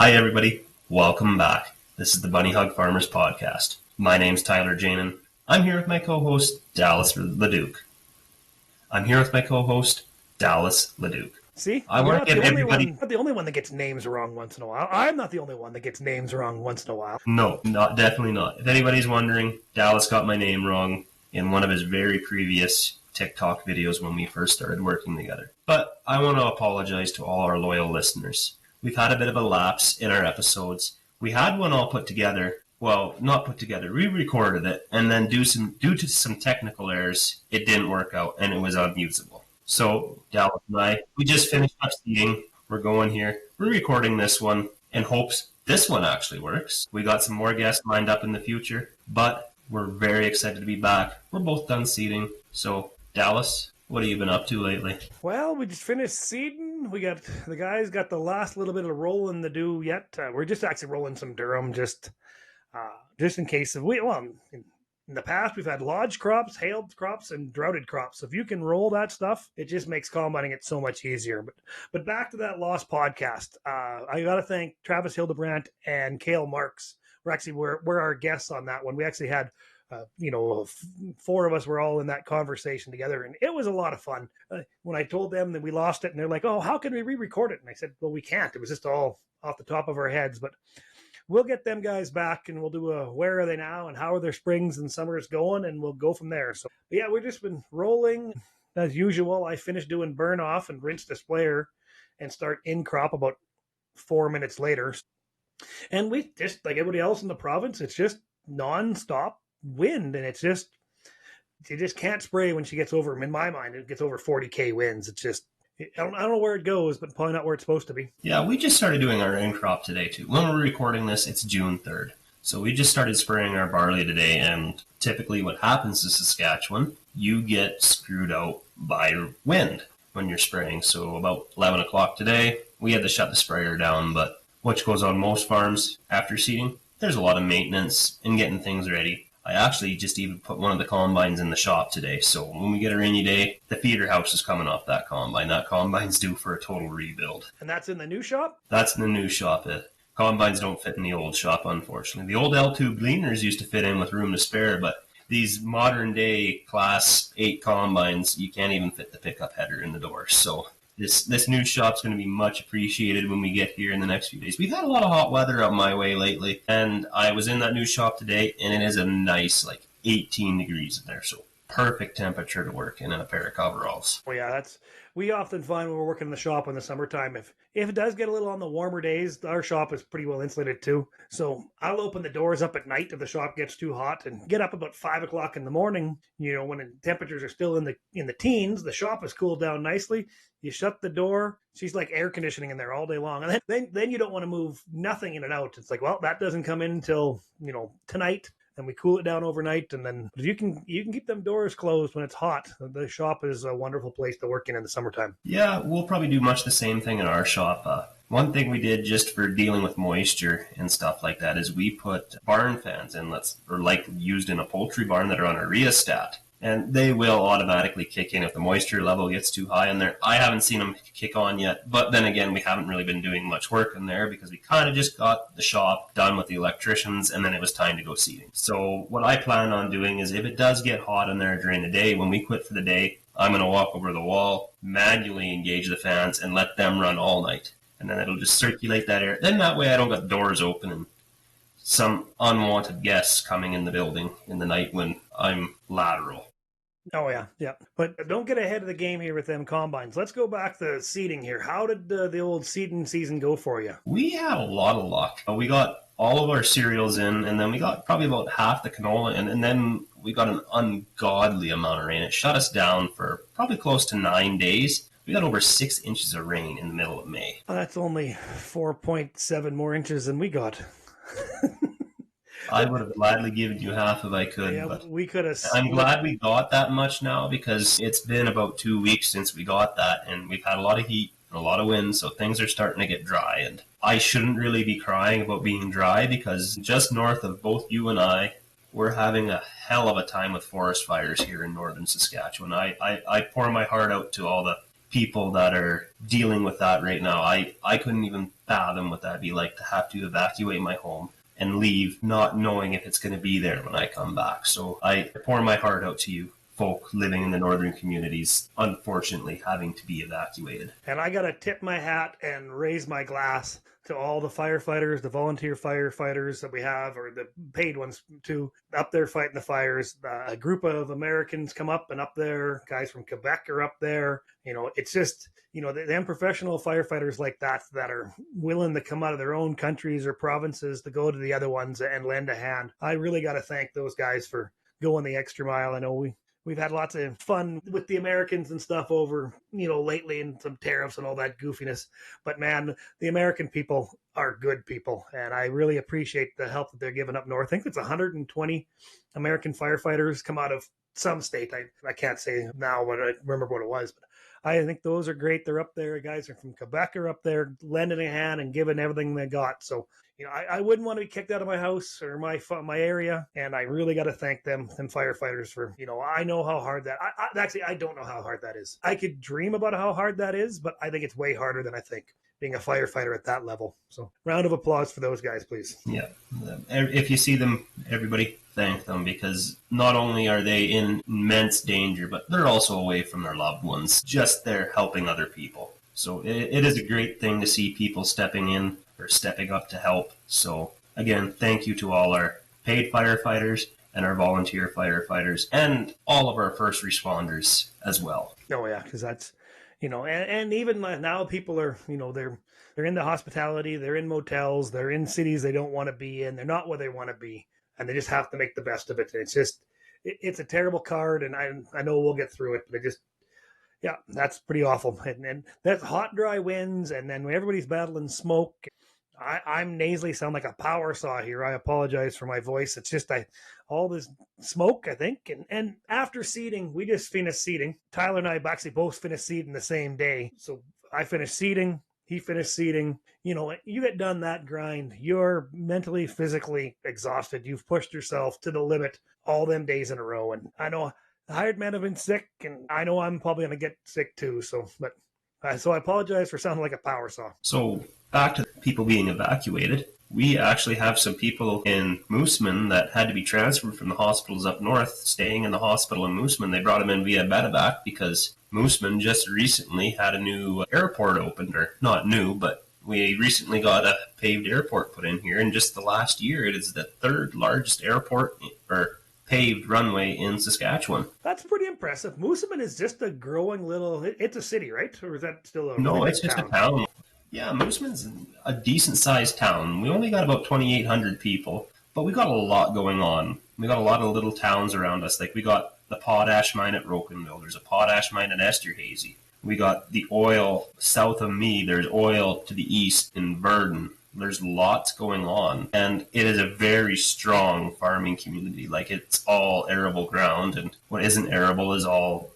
Hi, everybody. Welcome back. This is the Bunny Hug Farmers Podcast. My name's Tyler Jamin. I'm here with my co-host, Dallas Leduc. See, I want to give everybody... not the only one that gets names wrong once in a while. I'm not the only one that gets names wrong once in a while. No, definitely not. If anybody's wondering, Dallas got my name wrong in one of his very previous TikTok videos when we first started working together. But I want to apologize to all our loyal listeners. We've had a bit of a lapse in our episodes. We had one all put together. Well, not put together. We recorded it, and then due to some technical errors, it didn't work out, and it was unusable. So, Dallas and I, we just finished up seating. We're going here. We're recording this one in hopes this one actually works. We got some more guests lined up in the future, but we're very excited to be back. We're both done seating. So, Dallas, what have you been up to lately? Well, we just finished seeding. The guys got the last little bit of rolling to do yet. We're just actually rolling some durum just in case in the past we've had lodge crops, hailed crops, and droughted crops. So if you can roll that stuff, it just makes combining it so much easier. But back to that lost podcast. I got to thank Travis Hildebrandt and Cale Marks. We're our guests on that one. We actually had four of us were all in that conversation together, and it was a lot of fun. When I told them that we lost it, and they're like, "Oh, how can we re-record it?" And I said, "Well, we can't. It was just all off the top of our heads." But we'll get them guys back, and we'll do a where are they now and how are their springs and summers going, and we'll go from there. So, yeah, we've just been rolling as usual. I finished doing burn off and rinse the sprayer and start in crop about 4 minutes later. And we just, like everybody else in the province, it's just non-stop wind, and you just can't spray when she gets over, in my mind, it gets over 40k winds. It's just, I don't know where it goes, but probably not where it's supposed to be. Yeah, we just started doing our in crop today too. When we're recording this, it's June 3rd. So we just started spraying our barley today, and typically what happens in Saskatchewan, you get screwed out by wind when you're spraying. So about 11 o'clock today, we had to shut the sprayer down, but which goes on most farms after seeding, there's a lot of maintenance and getting things ready. I actually just even put one of the combines in the shop today. So when we get a rainy day, the feeder house is coming off that combine. That combine's due for a total rebuild. And that's in the new shop? That's in the new shop. Combines don't fit in the old shop, unfortunately. The old L2 gleaners used to fit in with room to spare, but these modern day class 8 combines, you can't even fit the pickup header in the door. So this new shop's going to be much appreciated when we get here in the next few days. We've had a lot of hot weather up my way lately, and I was in that new shop today, and it is a nice, 18 degrees in there, so perfect temperature to work in a pair of coveralls. Well, yeah, we often find when we're working in the shop in the summertime, if it does get a little on the warmer days, our shop is pretty well insulated too. So I'll open the doors up at night if the shop gets too hot and get up about 5 o'clock in the morning. When the temperatures are still in the teens, the shop is cooled down nicely. You shut the door. She's like air conditioning in there all day long. And then you don't want to move nothing in and out. It's like, well, that doesn't come in until, tonight. And we cool it down overnight, and then you can keep them doors closed when it's hot. The shop is a wonderful place to work in the summertime. Yeah, we'll probably do much the same thing in our shop. One thing we did just for dealing with moisture and stuff like that is we put barn fans inlets, or like used in a poultry barn, that are on a rheostat. And they will automatically kick in if the moisture level gets too high in there. I haven't seen them kick on yet, but then again, we haven't really been doing much work in there because we kind of just got the shop done with the electricians, and then it was time to go seeding. So what I plan on doing is if it does get hot in there during the day, when we quit for the day, I'm going to walk over the wall, manually engage the fans, and let them run all night. And then it'll just circulate that air. Then that way I don't got doors open and some unwanted guests coming in the building in the night when I'm lateral. Oh, yeah. But don't get ahead of the game here with them combines. Let's go back to seeding here. How did the old seeding season go for you? We had a lot of luck. We got all of our cereals in, and then we got probably about half the canola, and then we got an ungodly amount of rain. It shut us down for probably close to 9 days. We got over 6 inches of rain in the middle of May. That's only 4.7 more inches than we got. I would have gladly given you half if I could. Yeah, but we could have. I'm glad we got that much now because it's been about 2 weeks since we got that, and we've had a lot of heat and a lot of wind, so things are starting to get dry. And I shouldn't really be crying about being dry because just north of both you and I, we're having a hell of a time with forest fires here in northern Saskatchewan. I pour my heart out to all the people that are dealing with that right now. I couldn't even fathom what that'd be like to have to evacuate my home and leave not knowing if it's going to be there when I come back. So I pour my heart out to you folk living in the northern communities, unfortunately having to be evacuated. And I got to tip my hat and raise my glass to all the firefighters, the volunteer firefighters that we have, or the paid ones too, up there fighting the fires. A group of Americans come up and up there, guys from Quebec are up there. It's just, them professional firefighters like that are willing to come out of their own countries or provinces to go to the other ones and lend a hand. I really got to thank those guys for going the extra mile. I know we've had lots of fun with the Americans and stuff over, lately, and some tariffs and all that goofiness. But man, the American people are good people, and I really appreciate the help that they're giving up north. I think it's 120 American firefighters come out of some state. I can't say now what I remember what it was, but I think those are great. They're up there. Guys are from Quebec are up there lending a hand and giving everything they got. So, I wouldn't want to be kicked out of my house or my area, and I really got to thank them firefighters for, I know how hard that, I don't know how hard that is. I could dream about how hard that is, but I think it's way harder than I think, being a firefighter at that level. So round of applause for those guys, please. Yeah. If you see them, everybody thank them, because not only are they in immense danger, but they're also away from their loved ones, just there helping other people. So it is a great thing to see people stepping in or stepping up to help. So again, thank you to all our paid firefighters and our volunteer firefighters and all of our first responders as well. Oh yeah, because that's, and even now people are, they're in the hospitality, they're in motels, they're in cities they don't want to be in, they're not where they want to be, and they just have to make the best of it. And it's just, it's a terrible card, and I know we'll get through it, but yeah, that's pretty awful. And that's hot, dry winds, and then when everybody's battling smoke. I'm nasally, sound like a power saw here. I apologize for my voice. It's just all this smoke, I think. And after seeding, we just finished seeding. Tyler and I actually both finished seeding the same day. So I finished seeding. He finished seeding. You get done that grind, you're mentally, physically exhausted. You've pushed yourself to the limit all them days in a row. And I know the hired men have been sick, and I know I'm probably going to get sick too. So I apologize for sounding like a power saw. So back to people being evacuated, we actually have some people in Moosomin that had to be transferred from the hospitals up north, staying in the hospital in Moosomin. They brought them in via medevac because Moosomin just recently had a new airport opened, or not new, but we recently got a paved airport put in here. In just the last year, it is the third largest airport or paved runway in Saskatchewan. That's pretty impressive. Moosomin is just a growing little, it's a city, right? Or is that still a No, really it's big just a town. Yeah, Moosomin's a decent-sized town. We only got about 2,800 people, but we got a lot going on. We got a lot of little towns around us. Like, we got the potash mine at Rokenville. There's a potash mine at Esterhazy. We got the oil south of me. There's oil to the east in Verdon. There's lots going on, and it is a very strong farming community. Like, it's all arable ground, and what isn't arable is all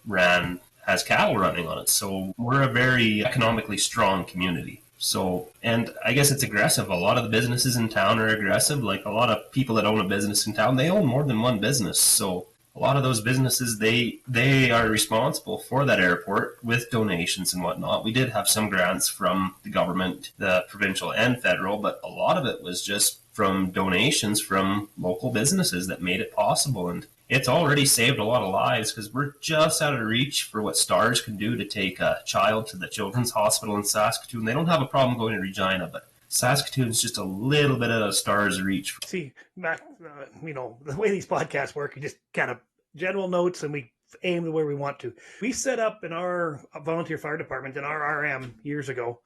has cattle running on it. So we're a very economically strong community. So, and I guess it's aggressive. A lot of the businesses in town are aggressive. Like, a lot of people that own a business in town, they own more than one business. So a lot of those businesses, they are responsible for that airport with donations and whatnot. We did have some grants from the government, the provincial and federal, but a lot of it was just from donations from local businesses that made it possible. And it's already saved a lot of lives, because we're just out of reach for what STARS can do to take a child to the Children's Hospital in Saskatoon. They don't have a problem going to Regina, but Saskatoon's just a little bit out of STARS' reach. See, Mac, the way these podcasts work, you just kind of general notes, and we aim to where we want to. We set up in our volunteer fire department, in our RM years ago,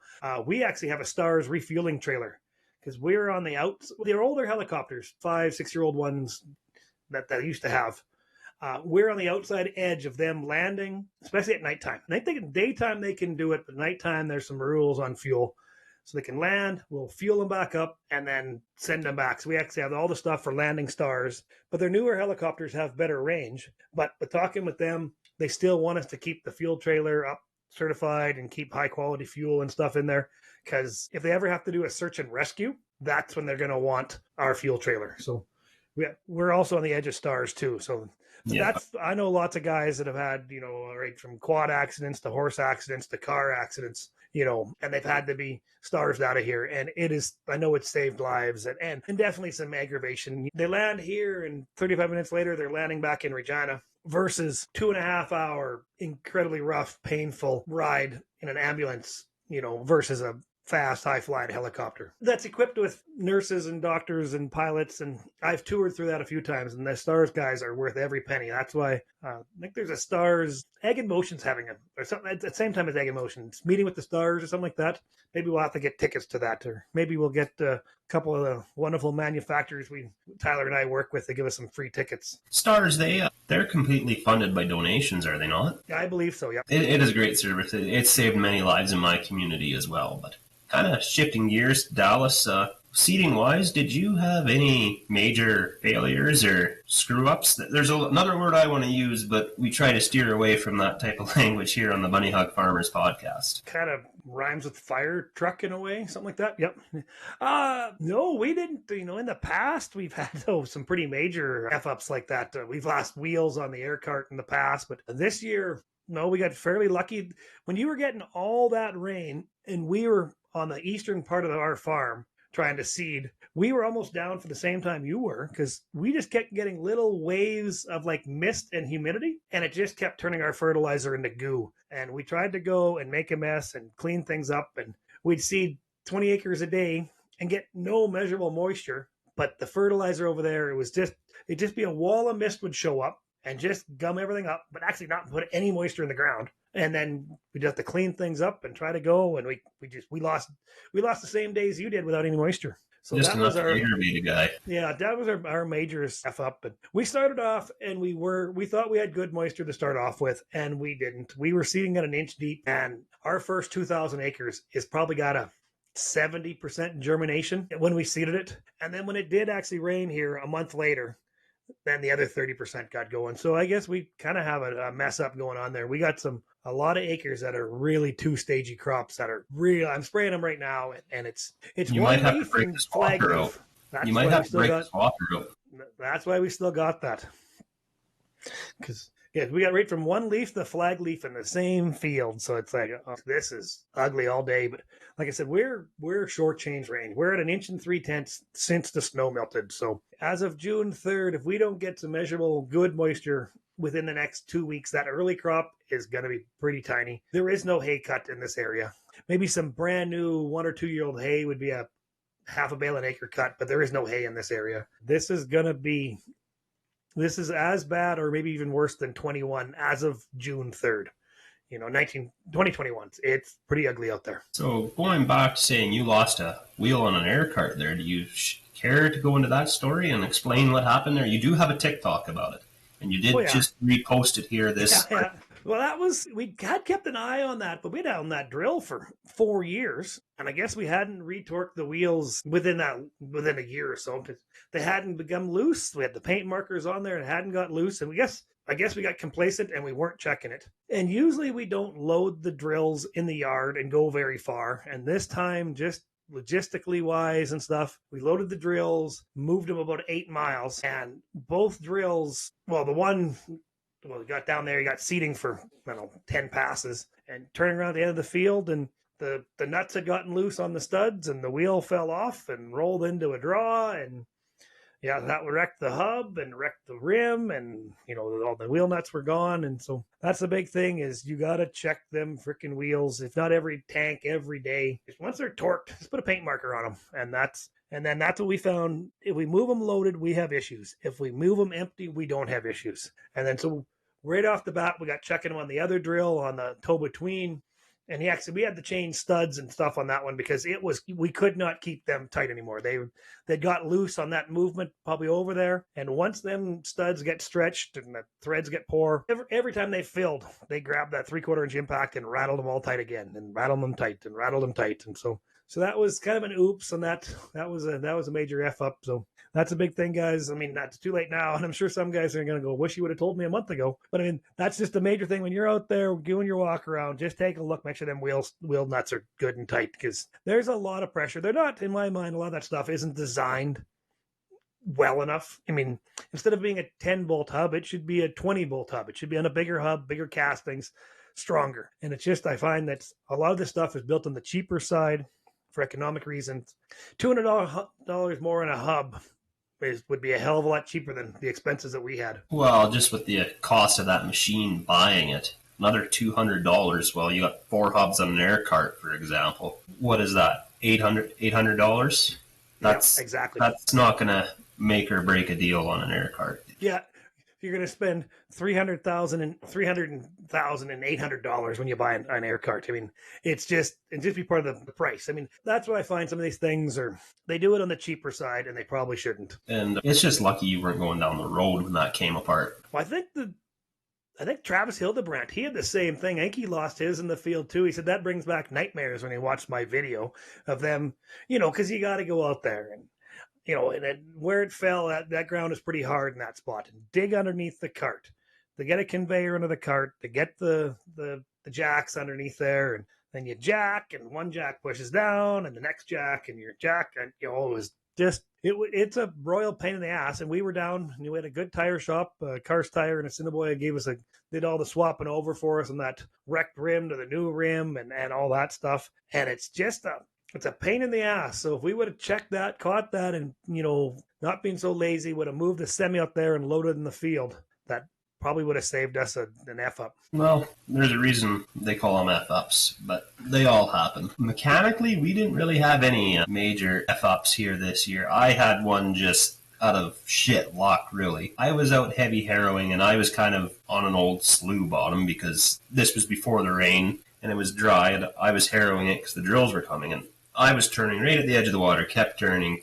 we actually have a STARS refueling trailer, because we're on the they're older helicopters, 5-6-year-old ones that they used to have. We're on the outside edge of them landing, especially at nighttime. Daytime they can do it, but nighttime there's some rules on fuel. So they can land, we'll fuel them back up, and then send them back. So we actually have all the stuff for landing STARS. But their newer helicopters have better range. But talking with them, they still want us to keep the fuel trailer up certified and keep high quality fuel and stuff in there. Because if they ever have to do a search and rescue, that's when they're going to want our fuel trailer. So we're also on the edge of STARS too. So Yeah. I know lots of guys that have had, right from quad accidents to horse accidents to car accidents, and they've had to be starved out of here. And I know it's saved lives and definitely some aggravation. They land here and 35 minutes later, they're landing back in Regina versus 2.5 hour, incredibly rough, painful ride in an ambulance, versus a fast, high-flying helicopter that's equipped with nurses and doctors and pilots. And I've toured through that a few times, and the Stars guys are worth every penny. That's why I think there's a Stars Egg in Motion's having or something at the same time as Egg in Motion's meeting with the Stars or something like that. Maybe we'll have to get tickets to that, or maybe we'll get a couple of the wonderful manufacturers Tyler and I work with to give us some free tickets. Stars, they're completely funded by donations, are they not? I believe so. Yeah. It is a great service. It's saved many lives in my community as well. But kind of shifting gears, Dallas, seating wise, did you have any major failures or screw ups? There's another word I want to use, but we try to steer away from that type of language here on the Bunny Hug Farmers podcast. Kind of rhymes with fire truck in a way, something like that. Yep. No, we didn't. In the past, we've had some pretty major F ups like that. We've lost wheels on the air cart in the past, but this year, no, we got fairly lucky. When you were getting all that rain and we were on the eastern part of our farm trying to seed, we were almost down for the same time you were, because we just kept getting little waves of like mist and humidity, and it just kept turning our fertilizer into goo. And we tried to go and make a mess and clean things up, and we'd seed 20 acres a day and get no measurable moisture. But the fertilizer over there, it'd just be a wall of mist would show up and just gum everything up, but actually not put any moisture in the ground. And then we'd have to clean things up and try to go, and we lost the same days you did without any moisture. So just that was our guy. Yeah, that was our major F up. But we started off and we thought we had good moisture to start off with, and we didn't. We were seeding at an inch deep, and our first 2,000 acres is probably got a 70% germination when we seeded it. And then when it did actually rain here a month later, then the other 30% got going. So I guess we kind of have a mess up going on there. We got a lot of acres that are really two-stagey crops that are real. I'm spraying them right now, and it's you might have to break the swapper out. You might have to break the swapper out. That's why we still got that. Because we got right from one leaf to the flag leaf in the same field. So it's like, this is ugly all day. But like I said, we're short change range. We're at 1 3/10 inches since the snow melted. So as of June 3rd, if we don't get some measurable good moisture within the next 2 weeks, that early crop is going to be pretty tiny. There is no hay cut in this area. Maybe some brand new 1 or 2 year old hay would be a half a bale an acre cut, but there is no hay in this area. This is as bad or maybe even worse than 21 as of June 3rd. 2021. It's pretty ugly out there. So going back to saying you lost a wheel on an air cart there, do you care to go into that story and explain what happened there? You do have a TikTok about it, and you did just repost it here. Yeah. Well, we had kept an eye on that, but we'd had on that drill for 4 years, and I guess we hadn't retorqued the wheels within a year or so, because they hadn't become loose. We had the paint markers on there and it hadn't got loose, and I guess we got complacent and we weren't checking it. And usually we don't load the drills in the yard and go very far, and this time, just logistically wise and stuff, we loaded the drills, moved them about 8 miles, and both drills, we got down there, you got seating for 10 passes, and turning around the end of the field, and the nuts had gotten loose on the studs, and the wheel fell off and rolled into a draw, and that wrecked the hub and wrecked the rim, and all the wheel nuts were gone. And so that's the big thing, is you got to check them freaking wheels, if not every tank every day. Once they're torqued, just put a paint marker on them, and then that's what we found. If we move them loaded, we have issues. If we move them empty, we don't have issues. And then so right off the bat, we got checking them on the other drill, on the toe between. And we had to change studs and stuff on that one, because we could not keep them tight anymore. They got loose on that movement probably over there. And once them studs get stretched and the threads get poor, every time they filled, they grabbed that 3/4 inch impact and rattled them all tight again, and rattled them tight and rattled them tight. And so that was kind of an oops, and that was a major F up. So that's a big thing, guys. I mean, that's too late now, and I'm sure some guys are going to go, wish you would have told me a month ago. But I mean, that's just a major thing when you're out there doing your walk around. Just take a look, make sure them wheel nuts are good and tight, because there's a lot of pressure. They're not, in my mind, a lot of that stuff isn't designed well enough. I mean, instead of being a 10-bolt hub, it should be a 20-bolt hub. It should be on a bigger hub, bigger castings, stronger. And it's just, I find that a lot of this stuff is built on the cheaper side for economic reasons. $200 more in a hub would be a hell of a lot cheaper than the expenses that we had. Well, just with the cost of that machine buying it, another $200. Well, you got 4 hubs on an air cart, for example. What is that? $800? That's yeah, exactly. That's not going to make or break a deal on an air cart. Yeah, you're going to spend $300,000 and $800 when you buy an air cart. I mean, it's just be part of the price. I mean, that's what I find. Some of these things they do it on the cheaper side, and they probably shouldn't. And it's just lucky you weren't going down the road when that came apart. Well, I think Travis Hildebrandt, he had the same thing. I think he lost his in the field too. He said that brings back nightmares when he watched my video of them, because you got to go out there and, and where it fell, that ground is pretty hard in that spot. And dig underneath the cart. They get a conveyor under the cart. They get the jacks underneath there, and then you jack, and one jack pushes down, and the next jack, and your jack, and it was just it's a royal pain in the ass. And we were down, and we had a good tire shop, Karst Tire and Assiniboia did all the swapping over for us on that wrecked rim to the new rim and all that stuff. And it's just it's a pain in the ass. So if we would have checked that, caught that, and not being so lazy, would have moved the semi up there and loaded in the field, that probably would have saved us an F-up. Well, there's a reason they call them F-ups, but they all happen. Mechanically, we didn't really have any major F-ups here this year. I had one just out of shit luck, really. I was out heavy harrowing, and I was kind of on an old slough bottom because this was before the rain, and it was dry, and I was harrowing it because the drills were coming, and I was turning right at the edge of the water, kept turning,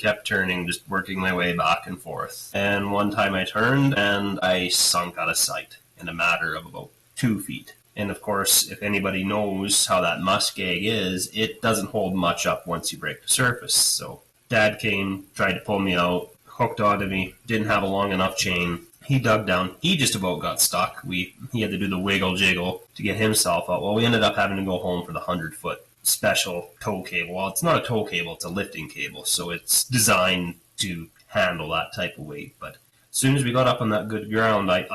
just working my way back and forth. And one time I turned, and I sunk out of sight in a matter of about 2 feet. And of course, if anybody knows how that muskeg is, it doesn't hold much up once you break the surface. So Dad came, tried to pull me out, hooked onto me, didn't have a long enough chain. He dug down. He just about got stuck. He had to do the wiggle jiggle to get himself out. Well, we ended up having to go home for the 100-foot special tow cable. Well, it's not a tow cable, it's a lifting cable, so it's designed to handle that type of weight. But as soon as we got up on that good ground, I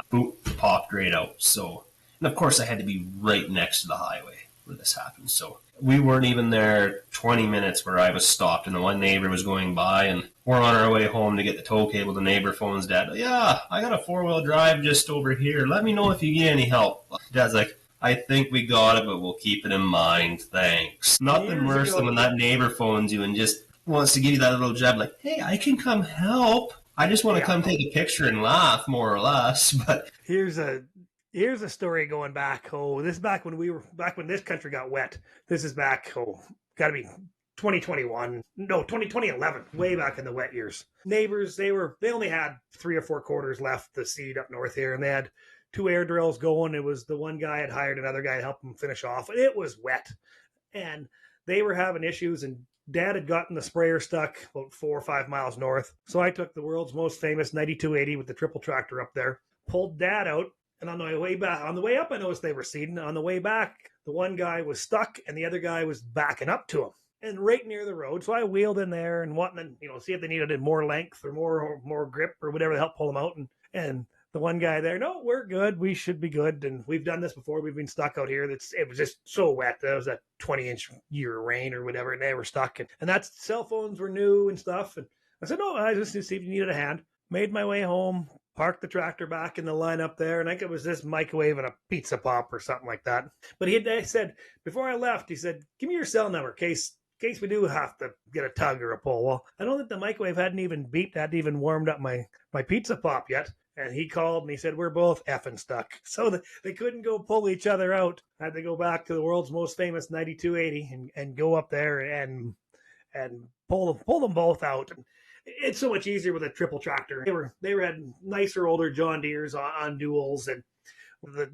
popped right out. So, and of course I had to be right next to the highway where this happened. So we weren't even there 20 minutes where I was stopped, and the one neighbor was going by, and we're on our way home to get the tow cable. The neighbor phones Dad. Yeah, I got a 4-wheel drive just over here. Let me know if you get any help. Dad's like, I think we got it, but we'll keep it in mind. Thanks. Nothing worse than when that neighbor phones you and just wants to give you that little jab like, hey, I can come help. I just want to come take a picture and laugh, more or less. But here's a story going back. Oh, this is back when this country got wet. This is back, got to be 2021. No, 2011. Way back in the wet years. Neighbors, they only had 3 or 4 quarters left to seed up north here, and they had 2 air drills going. It was the one guy had hired another guy to help him finish off. And it was wet. And they were having issues, and Dad had gotten the sprayer stuck about 4 or 5 miles north. So I took the world's most famous 9280 with the triple tractor up there, pulled Dad out, and on the way up, I noticed they were seeding. On the way back, the one guy was stuck, and the other guy was backing up to him, and right near the road. So I wheeled in there and wanted to, see if they needed more length or more grip or whatever to help pull them out. And the one guy there, no, we're good. We should be good. And we've done this before. We've been stuck out here. It was just so wet. That was a 20-inch year of rain or whatever, and they were stuck. And that's cell phones were new and stuff. And I said, no, I just to see if you needed a hand. Made my way home, parked the tractor back in the line up there, and I think it was this microwave and a pizza pop or something like that. But he said, before I left, he said, give me your cell number in case we do have to get a tug or a pull. Well, I don't think the microwave hadn't even beeped, hadn't even warmed up my pizza pop yet. And he called and he said, we're both effing stuck. So they couldn't go pull each other out. I had to go back to the world's most famous 9280 and go up there and pull them both out. And it's so much easier with a triple tractor. They had nicer older John Deeres on duals, and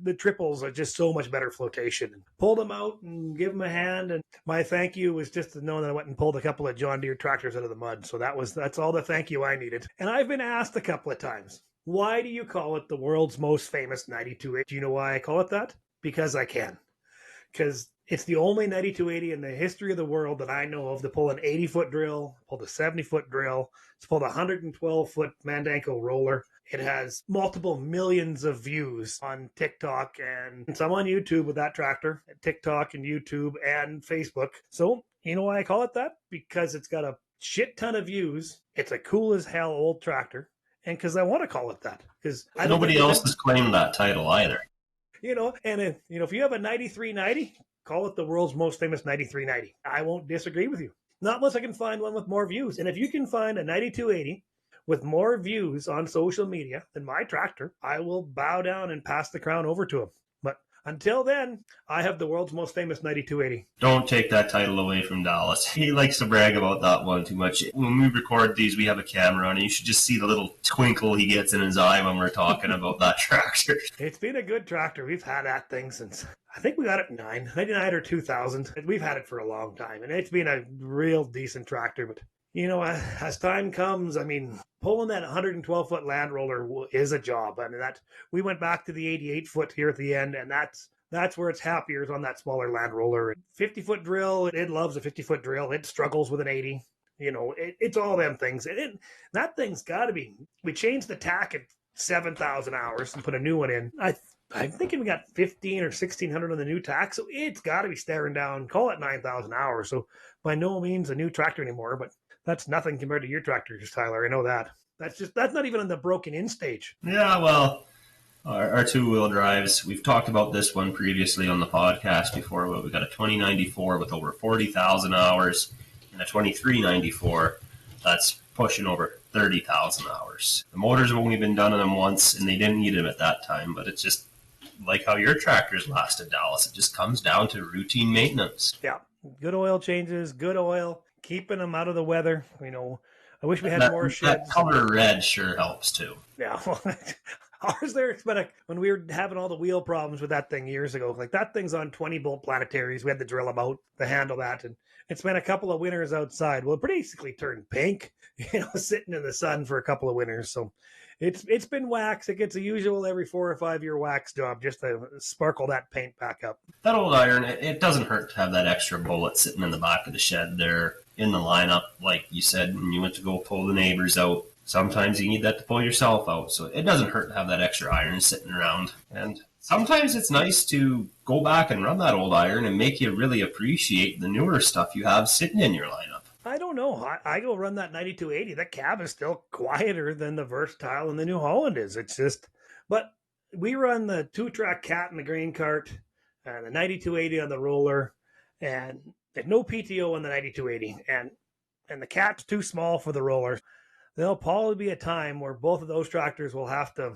the triples are just so much better flotation. Pulled them out and give them a hand. And my thank you was just to know that I went and pulled a couple of John Deere tractors out of the mud. So that's all the thank you I needed. And I've been asked a couple of times, why do you call it the world's most famous 9280? Do you know why I call it that? Because I can. Because It's the only 9280 in the history of the world that I know of to pull an 80-foot drill, pulled a 70-foot drill, it's pulled a 112-foot Mandanko roller. It has multiple millions of views on TikTok and some on YouTube with that tractor, TikTok and YouTube and Facebook. So, you know why I call it that? Because it's got a shit ton of views. It's a cool as hell old tractor. And because I want to call it that. Because nobody else has claimed that title either. And if you have a 9390, call it the world's most famous 9390. I won't disagree with you. Not unless I can find one with more views. And if you can find a 9280 with more views on social media than my tractor, I will bow down and pass the crown over to him. But until then, I have the world's most famous 9280. Don't take that title away from Dallas. He likes to brag about that one too much. When we record these, we have a camera on, and you should just see the little twinkle he gets in his eye when we're talking about that tractor. It's been a good tractor. We've had that thing since, I think we got it in 99 or 2000. We've had it for a long time, and it's been a real decent tractor. But, as time comes, pulling that 112-foot Land Roller is a job. We went back to the 88-foot here at the end, and that's where it's happier, is on that smaller Land Roller. 50-foot drill, it loves a 50-foot drill. It struggles with an 80. It's all them things. That thing's got to be. We changed the tack at 7,000 hours and put a new one in. I'm thinking we got 15 or 1,600 on the new tack, so it's got to be staring down. Call it 9,000 hours. So by no means a new tractor anymore, but that's nothing compared to your tractors, Tyler. I know that. That's not even on the broken in stage. Yeah, well, our two-wheel drives, we've talked about this one previously on the podcast before, but we got a 2094 with over 40,000 hours and a 2394 that's pushing over 30,000 hours. The motors have only been done on them once, and they didn't need them at that time, but it's just like how your tractors lasted, Dallas. It just comes down to routine maintenance. Yeah, good oil changes, good oil, keeping them out of the weather. I wish we had more sheds. That color red sure helps too. Yeah, ours there, when we were having all the wheel problems with that thing years ago, like that thing's on 20-bolt planetaries. We had to drill them out to handle that, and it spent a couple of winters outside. Well, it basically turned pink, sitting in the sun for a couple of winters. So it's been wax. It gets a usual every 4 or 5 year wax job just to sparkle that paint back up. That old iron, it doesn't hurt to have that extra bullet sitting in the back of the shed there in the lineup, like you said, when you went to go pull the neighbors out. Sometimes you need that to pull yourself out, so it doesn't hurt to have that extra iron sitting around. And sometimes it's nice to go back and run that old iron and make you really appreciate the newer stuff you have sitting in your lineup. I don't know. I go run that 9280. That cab is still quieter than the Versatile and the New Holland is. It's just, but we run the 2-track Cat in the grain cart and the 9280 on the roller, and there's no PTO on the 9280, and the Cat's too small for the roller. There'll probably be a time where both of those tractors will have to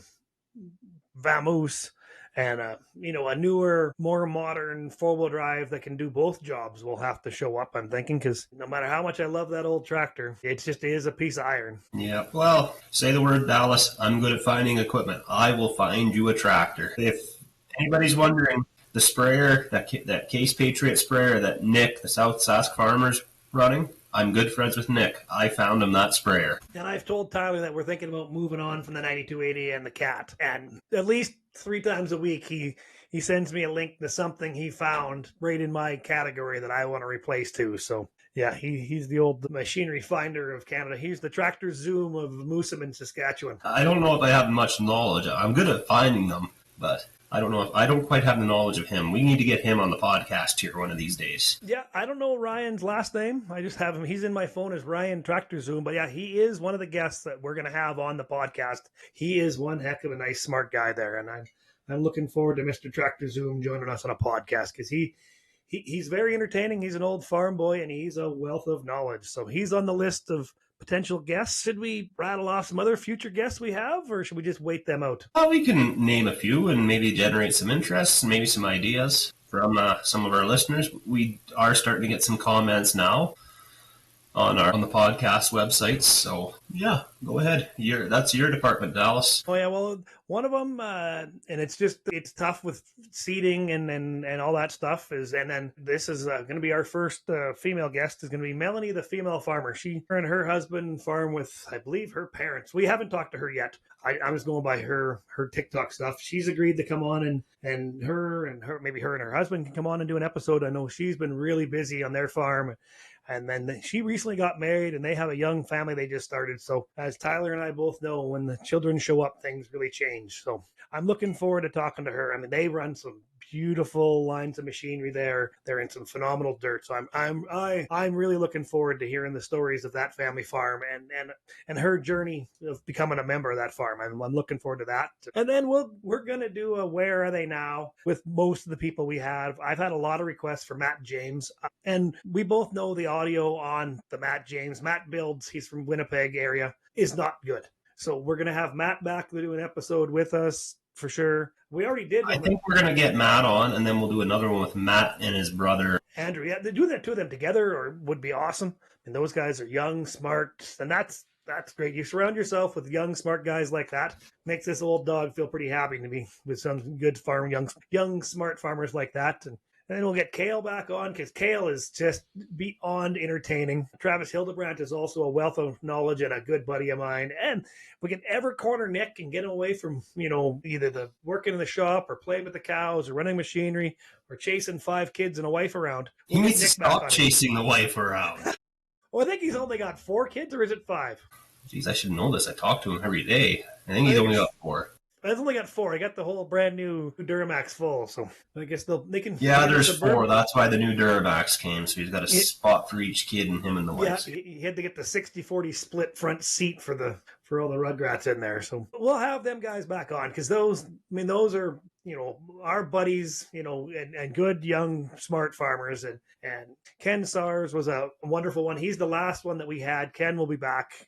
vamoose, and a newer, more modern 4-wheel drive that can do both jobs will have to show up, I'm thinking, because no matter how much I love that old tractor, it just is a piece of iron. Yeah, well, say the word, Dallas. I'm good at finding equipment. I will find you a tractor. If anybody's wondering, the sprayer, that Case Patriot sprayer that Nick, the South Sask farmer's running, I'm good friends with Nick. I found him that sprayer. And I've told Tyler that we're thinking about moving on from the 9280 and the Cat. And at least 3 times a week, he sends me a link to something he found right in my category that I want to replace too. So, yeah, he's the old machinery finder of Canada. He's the tractor Zoom of Moosomin, Saskatchewan. I don't know if I have much knowledge. I'm good at finding them, but I don't quite have the knowledge of him. We need to get him on the podcast here one of these days. Yeah, I don't know Ryan's last name. I just have him. He's in my phone as Ryan Tractor Zoom. But yeah, he is one of the guests that we're going to have on the podcast. He is one heck of a nice, smart guy there. And I'm looking forward to Mr. Tractor Zoom joining us on a podcast because he's very entertaining. He's an old farm boy and he's a wealth of knowledge. So he's on the list of potential guests. Should we rattle off some other future guests we have, or should we just wait them out? Well, we can name a few and maybe generate some interest and maybe some ideas from some of our listeners. We are starting to get some comments now on the podcast websites. So yeah, go ahead. That's your department, Dallas. Oh yeah, well, one of them, and it's tough with seating and all that stuff. And then this is going to be our first female guest is going to be Melanie, the female farmer. Her and her husband farm with, I believe, her parents. We haven't talked to her yet. I was going by her TikTok stuff. She's agreed to come on, and maybe her and her husband can come on and do an episode. I know she's been really busy on their farm. And then she recently got married and they have a young family they just started. So, as Tyler and I both know, when the children show up, things really change. So, I'm looking forward to talking to her. I mean, they run some beautiful lines of machinery there. They're in some phenomenal dirt. So I'm really looking forward to hearing the stories of that family farm and her journey of becoming a member of that farm. I'm looking forward to that. And then we're gonna do a Where Are They Now with most of the people we have. I've had a lot of requests for Matt James, and we both know the audio on the Matt James. Matt builds. He's from Winnipeg area. Is not good. So we're gonna have Matt back to do an episode with us for sure. We already did. I think we're going to get Matt on, and then we'll do another one with Matt and his brother. Andrew. Yeah, they do that two of them together or would be awesome. And those guys are young, smart, and that's great. You surround yourself with young, smart guys like that. Makes this old dog feel pretty happy to be with some good young, smart farmers like that. And then we'll get Kale back on because Kale is just beyond entertaining. Travis Hildebrandt is also a wealth of knowledge and a good buddy of mine. And we can ever corner Nick and get him away from, either the working in the shop or playing with the cows or running machinery or chasing 5 kids and a wife around. He needs to stop chasing the wife around. Well, I think he's only got 4 kids, or is it 5? Jeez, I should know this. I talk to him every day. I think he's only got 4. I've only got 4. I got the whole brand new Duramax full, so I guess they can. Yeah, there's 4. That's why the new Duramax came. So he's got a spot for each kid, and him and the wife. Yeah, he had to get the 60-40 split front seat for all the Rugrats in there. So we'll have them guys back on because those are our buddies, and good young smart farmers. And Ken Sars was a wonderful one. He's the last one that we had. Ken will be back.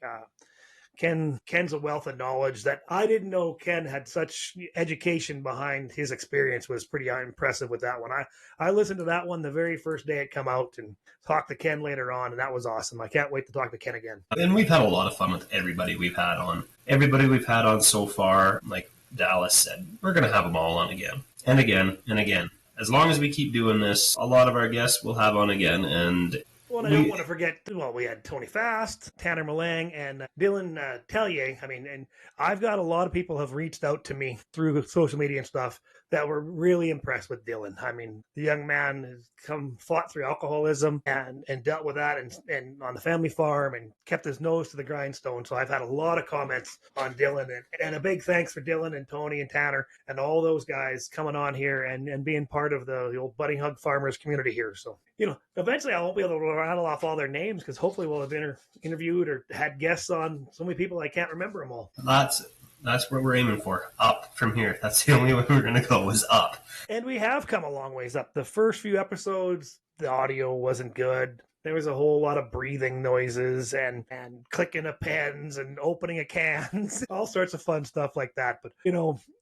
Ken's a wealth of knowledge that I didn't know Ken had such education behind his experience. Was pretty impressive with that one. I listened to that one the very first day it come out and talked to Ken later on, and that was awesome. I can't wait to talk to Ken again. And we've had a lot of fun with everybody we've had on. Everybody we've had on so far, like Dallas said, we're going to have them all on again and again and again. As long as we keep doing this, a lot of our guests we'll have on again. And well, I don't want to forget, we had Tony Fast, Tanner Malang, and Dylan Tellier. I mean, and I've got a lot of people have reached out to me through social media and stuff that were really impressed with Dylan. I mean, the young man has fought through alcoholism and dealt with that and on the family farm and kept his nose to the grindstone. So I've had a lot of comments on Dylan and a big thanks for Dylan and Tony and Tanner and all those guys coming on here and being part of the old Budding Hug Farmers community here. So, eventually I won't be able to rattle off all their names because hopefully we'll have interviewed or had guests on so many people I can't remember them all. That's what we're aiming for. Up from here. That's the only way we're going to go is up. And we have come a long ways up. The first few episodes, the audio wasn't good. There was a whole lot of breathing noises and clicking of pens and opening of cans, all sorts of fun stuff like that. But,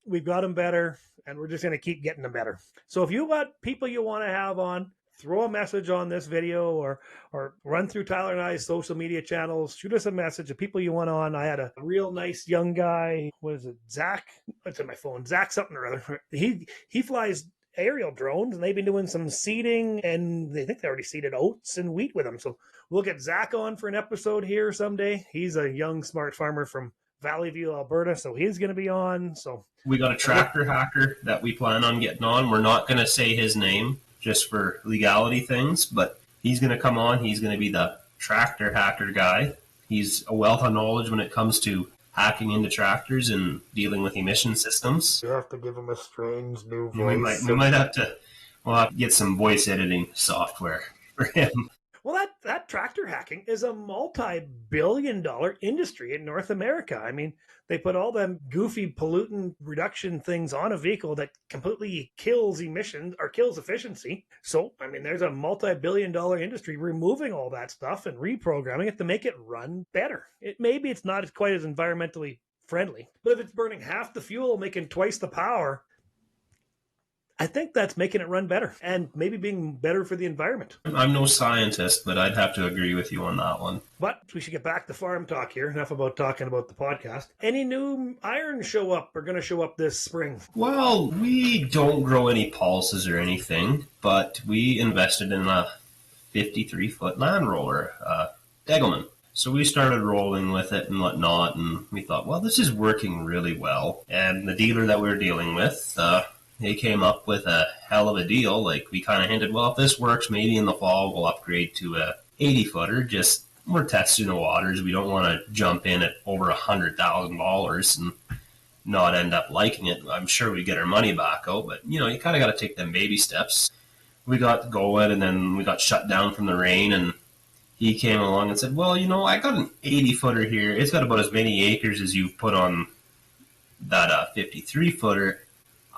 we've got them better and we're just going to keep getting them better. So if you got people you want to have on, throw a message on this video or run through Tyler and I's social media channels. Shoot us a message of people you want on. I had a real nice young guy. What is it? Zach? What's in my phone? Zach something or other. He flies aerial drones and they've been doing some seeding and they think they already seeded oats and wheat with them. So we'll get Zach on for an episode here someday. He's a young, smart farmer from Valley View, Alberta. So he's going to be on. So we got a tractor hacker that we plan on getting on. We're not going to say his name just for legality things, but he's going to come on. He's going to be the tractor hacker guy. He's a wealth of knowledge when it comes to hacking into tractors and dealing with emission systems. You have to give him a strange new voice. We'll have to get some voice editing software for him. Well, that tractor hacking is a multi-billion-dollar industry in North America. I mean, they put all them goofy pollutant reduction things on a vehicle that completely kills emissions or kills efficiency. So, I mean, there's a multi-billion-dollar industry removing all that stuff and reprogramming it to make it run better. Maybe it's not quite as environmentally friendly, but if it's burning half the fuel, making twice the power, I think that's making it run better and maybe being better for the environment. I'm no scientist, but I'd have to agree with you on that one. But we should get back to farm talk here. Enough about talking about the podcast. Any new irons show up or going to show up this spring? Well, we don't grow any pulses or anything, but we invested in a 53-foot land roller, Degelman. So we started rolling with it and whatnot, and we thought, well, this is working really well. And the dealer that we were dealing with, they came up with a hell of a deal. Like, we kind of hinted, well, if this works, maybe in the fall we'll upgrade to a 80-footer. Just, we're testing the waters. We don't want to jump in at over $100,000 and not end up liking it. I'm sure we get our money back out, but, you kind of got to take them baby steps. We got going, and then we got shut down from the rain, and he came along and said, well, I got an 80-footer here. It's got about as many acres as you've put on that 53-footer.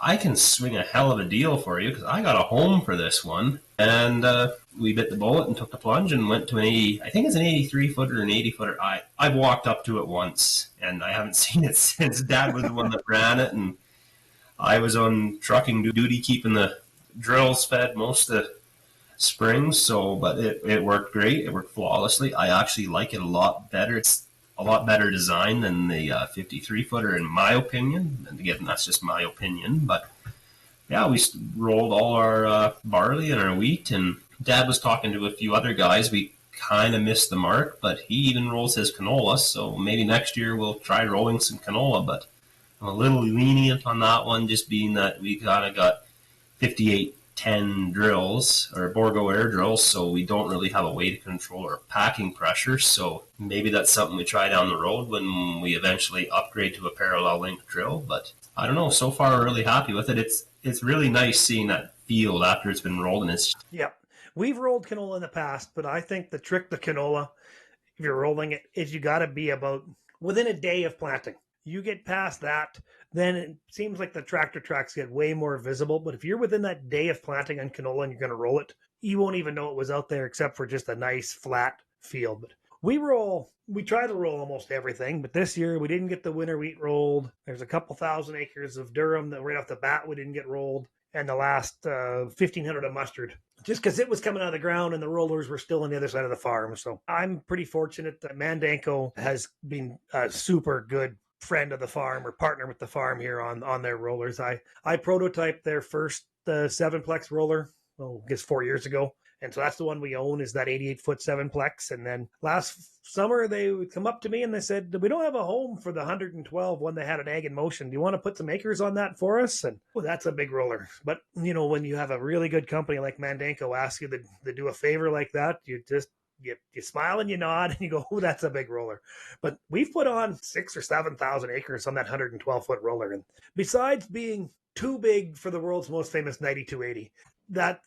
I can swing a hell of a deal for you because I got a home for this one. And we bit the bullet and took the plunge and went to an 80, I think it's an 83-footer, an 80-footer. I've walked up to it once, and I haven't seen it since. Dad was the one that ran it, and I was on trucking duty keeping the drills fed most of the spring. But it worked great. It worked flawlessly. I actually like it a lot better. It's a lot better design than the 53-footer, in my opinion. And again, that's just my opinion. But yeah, we rolled all our barley and our wheat, and Dad was talking to a few other guys. We kind of missed the mark, but he even rolls his canola. So maybe next year we'll try rolling some canola. But I'm a little lenient on that one, just being that we kind of got 5810 drills or Borgo air drills, so we don't really have a way to control our packing pressure. So maybe that's something we try down the road when we eventually upgrade to a parallel link drill. But I don't know, so far we're really happy with it. It's really nice seeing that field after it's been rolled, and it's we've rolled canola in the past, but I think the trick to canola, if you're rolling it, is you got to be about within a day of planting. You get past that, then it seems like the tractor tracks get way more visible. But if you're within that day of planting on canola and you're going to roll it, you won't even know it was out there except for just a nice flat field. But we try to roll almost everything, but this year we didn't get the winter wheat rolled. There's a couple thousand acres of durum that right off the bat we didn't get rolled, and the last 1,500 of mustard, just because it was coming out of the ground and the rollers were still on the other side of the farm. So I'm pretty fortunate that Mandanko has been a super good friend of the farm or partner with the farm here on their rollers. I prototyped their first 7-plex roller, I guess 4 years ago. And so that's the one we own, is that 88-foot 7-plex. And then last summer, they would come up to me and they said, we don't have a home for the 112 one they had at Ag in Motion. Do you want to put some acres on that for us? And that's a big roller. But, when you have a really good company like Mandanko ask you to do a favor like that, you smile and you nod and you go, oh, that's a big roller. But we've put on 6,000 or 7,000 acres on that 112-foot roller. And besides being too big for the world's most famous 9280, that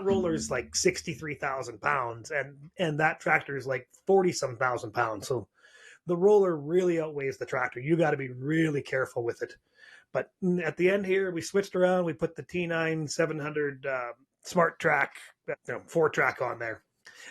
roller is like 63,000 pounds, and that tractor is like 40-some thousand pounds. So the roller really outweighs the tractor. You got to be really careful with it. But at the end here, we switched around. We put the T9 700 Smart Track, 4-track on there.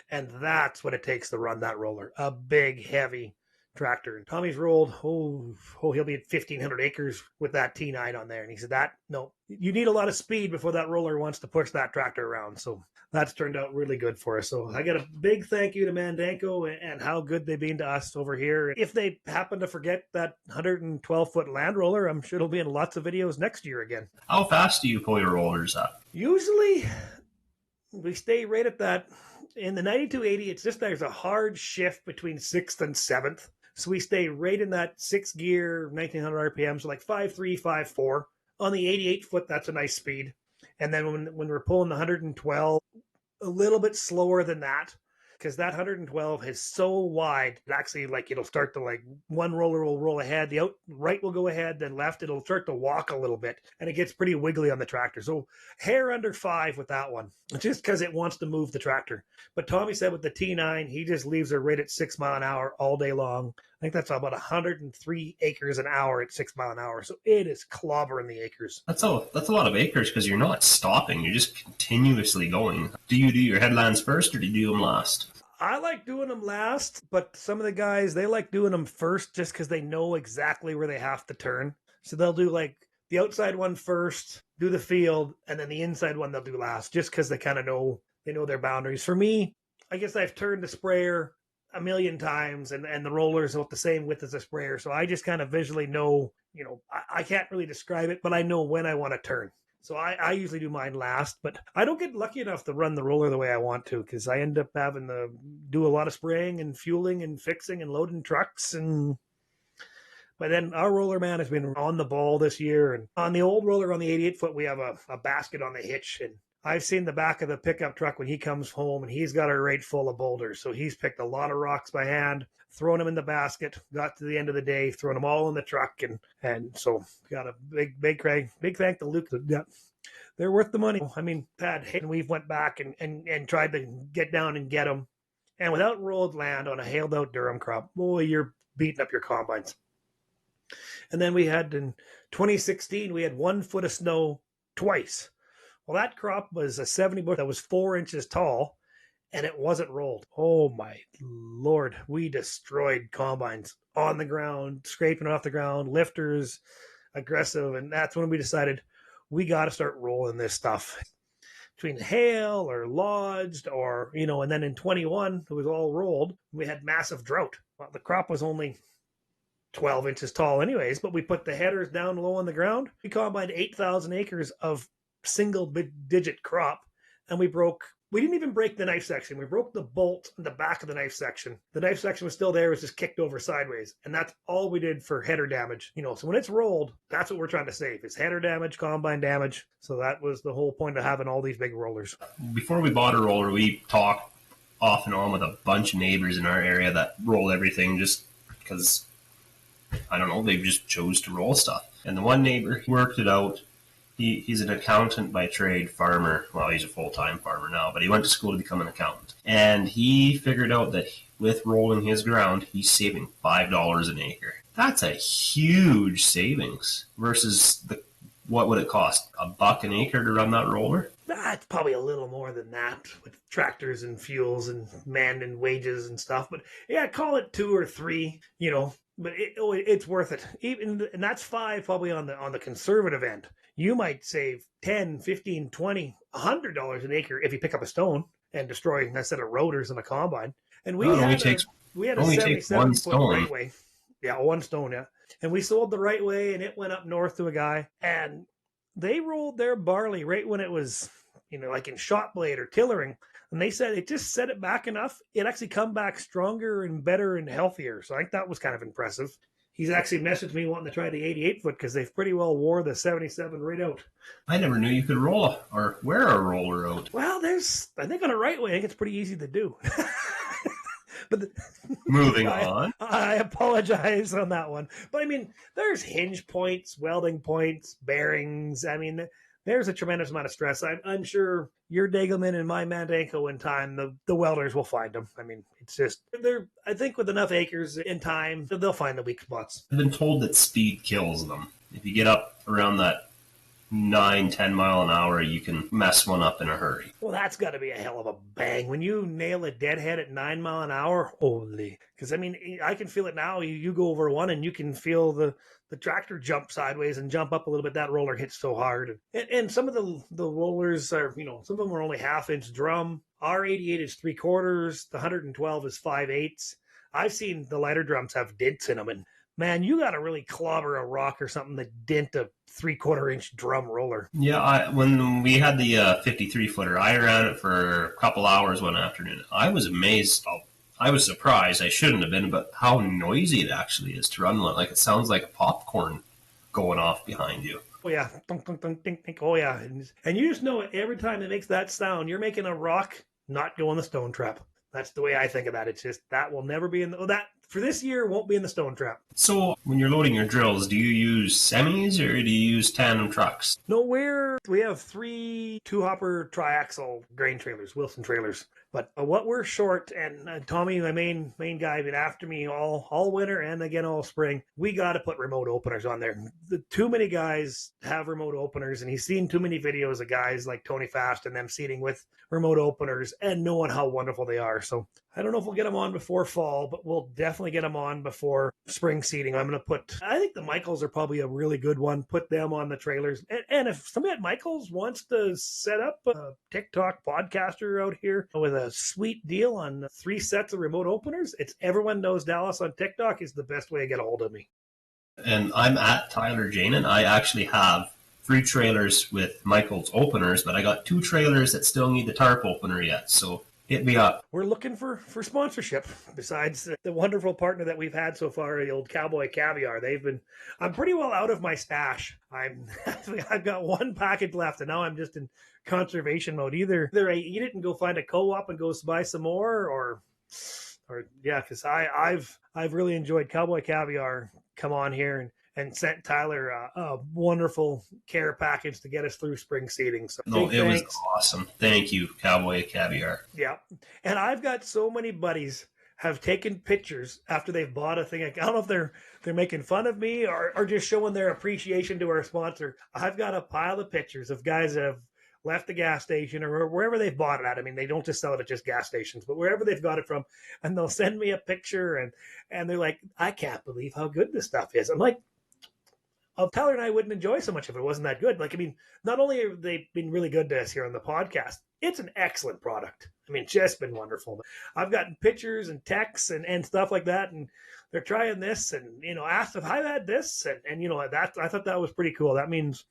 And that's what it takes to run that roller. A big, heavy tractor. And Tommy's rolled, he'll be at 1,500 acres with that T9 on there. And he said, no, you need a lot of speed before that roller wants to push that tractor around. So that's turned out really good for us. So I got a big thank you to Mandanko and how good they've been to us over here. If they happen to forget that 112-foot land roller, I'm sure it'll be in lots of videos next year again. How fast do you pull your rollers up? Usually we stay right at that. In the 9280, it's just there's a hard shift between 6th and 7th. So we stay right in that 6-gear, 1900 RPM, so like 5.3, 5.4. On the 88-foot, that's a nice speed. And then when we're pulling the 112, a little bit slower than that, because that 112 is so wide, it actually, it'll start to, one roller will roll ahead, the right will go ahead, then left, it'll start to walk a little bit, and it gets pretty wiggly on the tractor. So hair under 5 with that one, just because it wants to move the tractor. But Tommy said with the T9, he just leaves her right at 6 mile an hour all day long. I think that's about 103 acres an hour at 6 mile an hour. So it is clobbering the acres. That's a lot of acres, because you're not stopping. You're just continuously going. Do you do your headlands first, or do you do them last? I like doing them last, but some of the guys, they like doing them first just because they know exactly where they have to turn. So they'll do the outside one first, do the field, and then the inside one they'll do last, just because they kind of know their boundaries. For me, I guess I've turned the sprayer a million times, and the roller's about the same width as a sprayer, so I just kind of visually know, I can't really describe it, but I know when I want to turn. So I usually do mine last, but I don't get lucky enough to run the roller the way I want to, because I end up having to do a lot of spraying and fueling and fixing and loading trucks. But then our roller man has been on the ball this year. And on the old roller, on the 88-foot, we have a basket on the hitch. And I've seen the back of the pickup truck when he comes home, and he's got a rate full of boulders. So he's picked a lot of rocks by hand, thrown them in the basket, got to the end of the day, thrown them all in the truck. And so got a big thank to Luke. Yeah, they're worth the money. I mean, Pat, and we've went back and tried to get down and get them. And without rolled land on a hailed out durum crop, boy, you're beating up your combines. And then we had in 2016, we had 1 foot of snow twice. Well, that crop was a 70 bushel that was 4 inches tall, and it wasn't rolled. Oh my Lord, we destroyed combines on the ground, scraping off the ground, lifters, aggressive. And that's when we decided we got to start rolling this stuff. Between hail or lodged or, and then in 21, it was all rolled. We had massive drought. Well, the crop was only 12 inches tall anyways, but we put the headers down low on the ground. We combined 8,000 acres of single digit crop, and we didn't even break the knife section. We broke the bolt in the back of the knife section. The knife section was still there, it was just kicked over sideways. And that's all we did for header damage. So when it's rolled, that's what we're trying to save. It's header damage, combine damage. So that was the whole point of having all these big rollers. Before we bought a roller, we talked off and on with a bunch of neighbors in our area that roll everything just because, I don't know, they just chose to roll stuff. And the one neighbor, he worked it out. He's an accountant by trade, farmer. Well, he's a full-time farmer now, but he went to school to become an accountant. And he figured out that with rolling his ground, he's saving $5 an acre. That's a huge savings versus what would it cost? $1 an acre to run that roller? It's probably a little more than that with tractors and fuels and man and wages and stuff. But yeah, call it 2 or 3, but it's worth it. And that's 5 probably on the conservative end. You might save 10, 15, 20, $100 an acre if you pick up a stone and destroy a set of rotors in a combine. And we had a 77-foot right way. Yeah, 1 stone, yeah. And we sold the right way, and it went up north to a guy. And they rolled their barley right when it was, like in shot blade or tillering. And they said it just set it back enough. It actually come back stronger and better and healthier. So I think that was kind of impressive. He's actually messaged me wanting to try the 88-foot because they've pretty well wore the 77 right out. I never knew you could roll or wear a roller out. Well, I think on a right way, I think it's pretty easy to do. But moving on. I apologize on that one. But I mean, there's hinge points, welding points, bearings. I mean, there's a tremendous amount of stress. I'm sure your Degelman and my Mandanko in time, the welders will find them. I mean, it's just, I think with enough acres in time, they'll find the weak spots. I've been told that speed kills them. If you get up around that 9-10 mile an hour, you can mess one up in a hurry. Well, that's got to be a hell of a bang. When you nail a deadhead at 9 mile an hour, holy. Because, I mean, I can feel it now. You go over one and you can feel the tractor jump sideways and jump up a little bit. That roller hits so hard. And some of the rollers are, some of them are only 1/2 inch drum. Our 88 is 3/4. The 112 is 5/8. I've seen the lighter drums have dents in them, and man, you got to really clobber a rock or something to dent a 3/4 inch drum roller. Yeah, when we had the 53-footer, I ran it for a couple hours one afternoon. I was amazed. I was surprised. I shouldn't have been, but how noisy it actually is to run. Like, it sounds like a popcorn going off behind you. Oh, yeah. Dunk, dunk, dunk, dink, dink. Oh, yeah. And you just know every time it makes that sound, you're making a rock not go in the stone trap. That's the way I think of that. It's just that will never be in that for this year won't be in the stone trap. So when you're loading your drills, do you use semis or do you use tandem trucks? No, we have 3 2-hopper triaxle grain trailers, Wilson trailers. But what we're short, and Tommy, my main guy, been after me all winter and again all spring. We got to put remote openers on there. Too many guys have remote openers, and he's seen too many videos of guys like Tony Fast and them seating with remote openers and knowing how wonderful they are. So I don't know if we'll get them on before fall, but we'll definitely definitely get them on before spring seeding. I'm going to I think the Michaels are probably a really good one. Put them on the trailers. And if somebody at Michaels wants to set up a TikTok podcaster out here with a sweet deal on 3 sets of remote openers, it's Everyone Knows Dallas on TikTok is the best way to get a hold of me. And I'm at Tyler Jane, and I actually have 3 trailers with Michael's openers, but I got 2 trailers that still need the tarp opener yet. So hit me up. We're looking for sponsorship. Besides the wonderful partner that we've had so far, the old Cowboy Caviar, I'm pretty well out of my stash. I've got 1 package left, and now I'm just in conservation mode. Either I eat it and go find a co-op and go buy some more, or yeah, because I've really enjoyed Cowboy Caviar. Come on here and sent Tyler a wonderful care package to get us through spring seeding. So was awesome. Thank you, Cowboy Caviar. Yeah. And I've got so many buddies have taken pictures after they've bought a thing. I don't know if they're making fun of me or just showing their appreciation to our sponsor. I've got a pile of pictures of guys that have left the gas station or wherever they've bought it at. I mean, they don't just sell it at just gas stations, but wherever they've got it from, and they'll send me a picture and they're like, I can't believe how good this stuff is. I'm like, Tyler and I wouldn't enjoy so much if it wasn't that good. Like, I mean, not only have they been really good to us here on the podcast, it's an excellent product. I mean, just been wonderful. I've gotten pictures and texts and stuff like that, and they're trying this and, asked if I've had this. And that I thought that was pretty cool. That means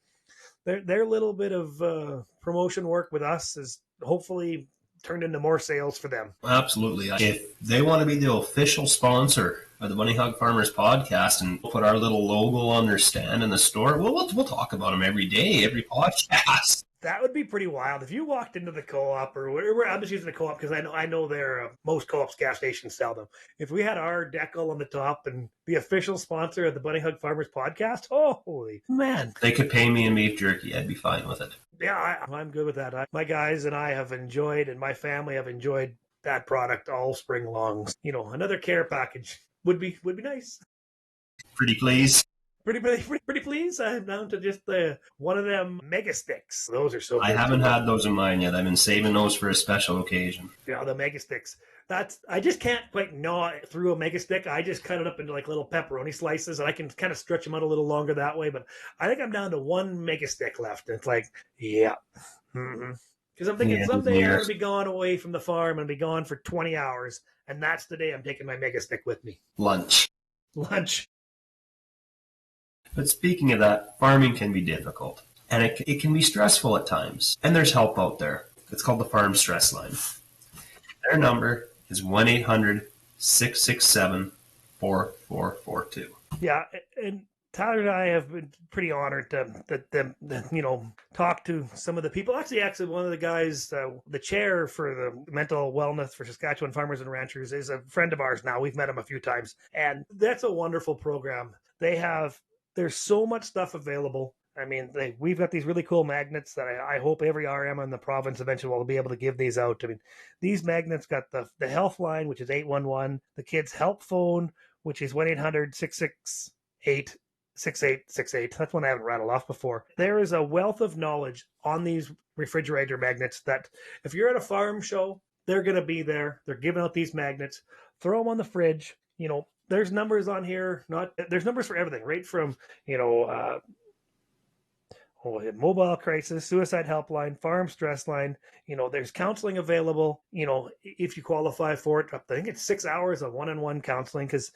their little bit of promotion work with us is hopefully turned into more sales for them. Absolutely. If they want to be the official sponsor of the Bunny Hog Farmers podcast and put our little logo on their stand in the store, we'll talk about them every day, every podcast. That would be pretty wild. If you walked into the co-op or whatever, I'm just using the co-op because I know they're most co-ops gas stations sell them. If we had our decal on the top and the official sponsor of the Bunny Hug Farmers podcast, oh, holy man. They could pay me in beef jerky. I'd be fine with it. Yeah, I'm good with that. My guys and I have enjoyed, and my family have enjoyed that product all spring long. Another care package would be nice. Pretty please. Pretty please. I'm down to just one of them mega sticks. Those are so good. I haven't had those in mine yet. I've been saving those for a special occasion. Yeah, the mega sticks. I just can't quite gnaw through a mega stick. I just cut it up into like little pepperoni slices, and I can kind of stretch them out a little longer that way. But I think I'm down to 1 mega stick left. And it's like, yeah. Because I'm thinking someday I'm going to be gone away from the farm and be gone for 20 hours. And that's the day I'm taking my mega stick with me. Lunch. But speaking of that, farming can be difficult. And it can be stressful at times. And there's help out there. It's called the Farm Stress Line. Their number is 1-800-667-4442. Yeah, and Tyler and I have been pretty honored to talk to some of the people. Actually, one of the guys, the chair for the mental wellness for Saskatchewan farmers and ranchers, is a friend of ours now. We've met him a few times, and that's a wonderful program. There's so much stuff available. I mean, we've got these really cool magnets that I hope every RM in the province eventually will be able to give these out. I mean, these magnets got the health line, which is 811, the kids' help phone, which is 1-800-668-6868. That's one I haven't rattled off before. There is a wealth of knowledge on these refrigerator magnets that if you're at a farm show, they're going to be there. They're giving out these magnets. Throw them on the fridge. There's numbers on here. There's numbers for everything, right from, mobile crisis, suicide helpline, farm stress line. There's counseling available. If you qualify for it, I think it's 6 hours of one-on-one counseling because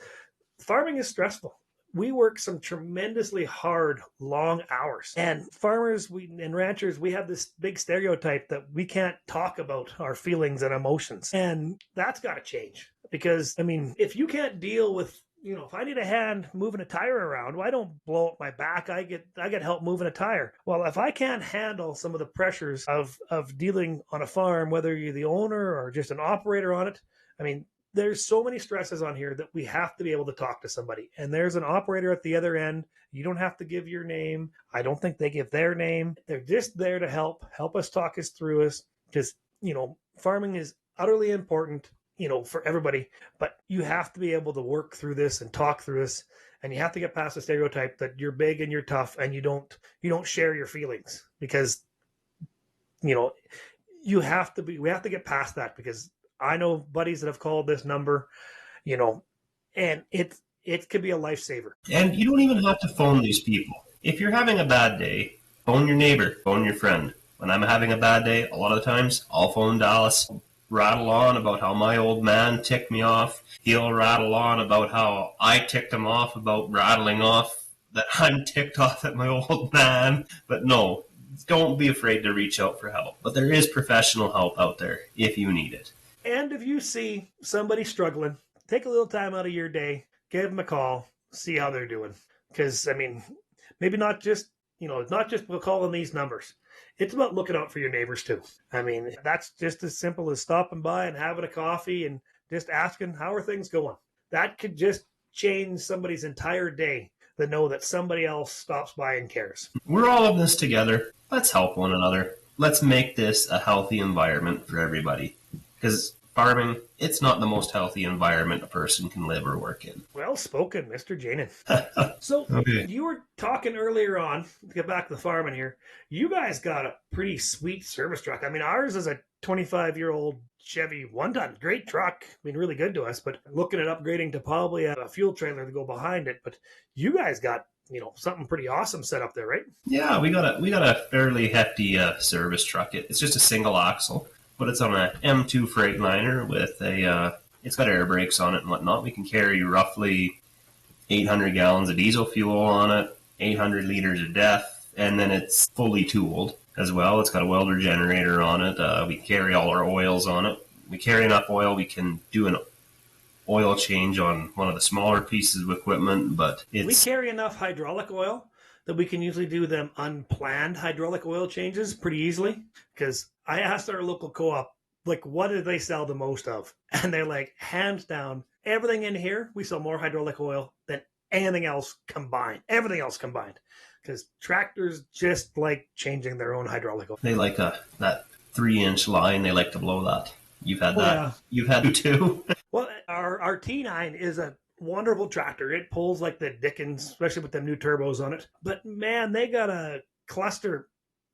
farming is stressful. We work some tremendously hard, long hours. And farmers and ranchers, we have this big stereotype that we can't talk about our feelings and emotions. And that's got to change. Because, I mean, if you can't deal with, if I need a hand moving a tire around, well, I don't blow up my back. I get help moving a tire. Well, if I can't handle some of the pressures of dealing on a farm, whether you're the owner or just an operator on it, I mean, there's so many stresses on here that we have to be able to talk to somebody. And there's an operator at the other end. You don't have to give your name. I don't think they give their name. They're just there to help us talk us through us. Because, farming is utterly important, for everybody. But you have to be able to work through this and talk through this. And you have to get past the stereotype that you're big and you're tough and you don't share your feelings. Because, we have to get past that because I know buddies that have called this number, And it could be a lifesaver. And you don't even have to phone these people. If you're having a bad day, phone your neighbor, phone your friend. When I'm having a bad day, a lot of the times, I'll phone Dallas, rattle on about how my old man ticked me off. He'll rattle on about how I ticked him off about rattling off that I'm ticked off at my old man. But no, don't be afraid to reach out for help. But there is professional help out there if you need it. And if you see somebody struggling, take a little time out of your day, give them a call, see how they're doing. Because, I mean, maybe not just, it's not just calling these numbers. It's about looking out for your neighbors too. I mean, that's just as simple as stopping by and having a coffee and just asking, how are things going? That could just change somebody's entire day to know that somebody else stops by and cares. We're all in this together. Let's help one another. Let's make this a healthy environment for everybody. Because farming, it's not the most healthy environment a person can live or work in. Well spoken, Mr. Janin. So Okay. You were talking earlier on, to get back to the farming here, you guys got a pretty sweet service truck. I mean, ours is a 25-year-old Chevy one-ton. Great truck. I mean, really good to us, but looking at upgrading to probably a fuel trailer to go behind it. But you guys got, something pretty awesome set up there, right? Yeah, we got a fairly hefty service truck. It's just a single axle, but it's on a M2 Freightliner with it's got air brakes on it and whatnot. We can carry roughly 800 gallons of diesel fuel on it, 800 liters of DEF, and then it's fully tooled as well. It's got a welder generator on it. We carry all our oils on it. We carry enough oil. We can do an oil change on one of the smaller pieces of equipment, but we carry enough hydraulic oil that we can usually do them unplanned hydraulic oil changes pretty easily. Because I asked our local co-op, like, what do they sell the most of? And they're like, hands down, everything in here, we sell more hydraulic oil than anything else combined. Everything else combined. Because tractors just like changing their own hydraulic oil. They like that 3-inch line. They like to blow that. You've had that. Yeah. You've had it too. Well, our T9 is a wonderful tractor. It pulls like the Dickens, especially with them new turbos on it. But man, they got a cluster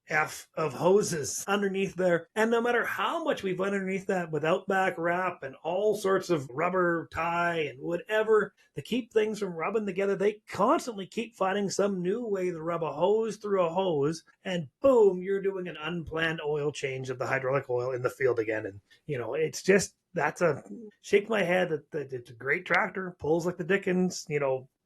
F of hoses underneath there. And no matter how much we've underneath that with outback wrap and all sorts of rubber tie and whatever to keep things from rubbing together, they constantly keep finding some new way to rub a hose through a hose. And boom, you're doing an unplanned oil change of the hydraulic oil in the field again. And, it's just, that's a shake my head that it's a great tractor, pulls like the Dickens,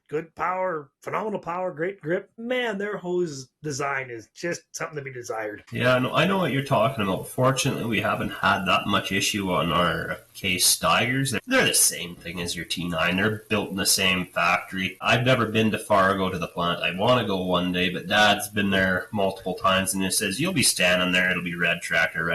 good power, phenomenal power, great grip. Man, their hose design is just something to be desired. Yeah, no, I know what you're talking about. Fortunately, we haven't had that much issue on our Case Steigers. They're the same thing as your T9. They're built in the same factory. I've never been to Fargo to the plant. I want to go one day, but Dad's been there multiple times, and he says, you'll be standing there, it'll be red tractor,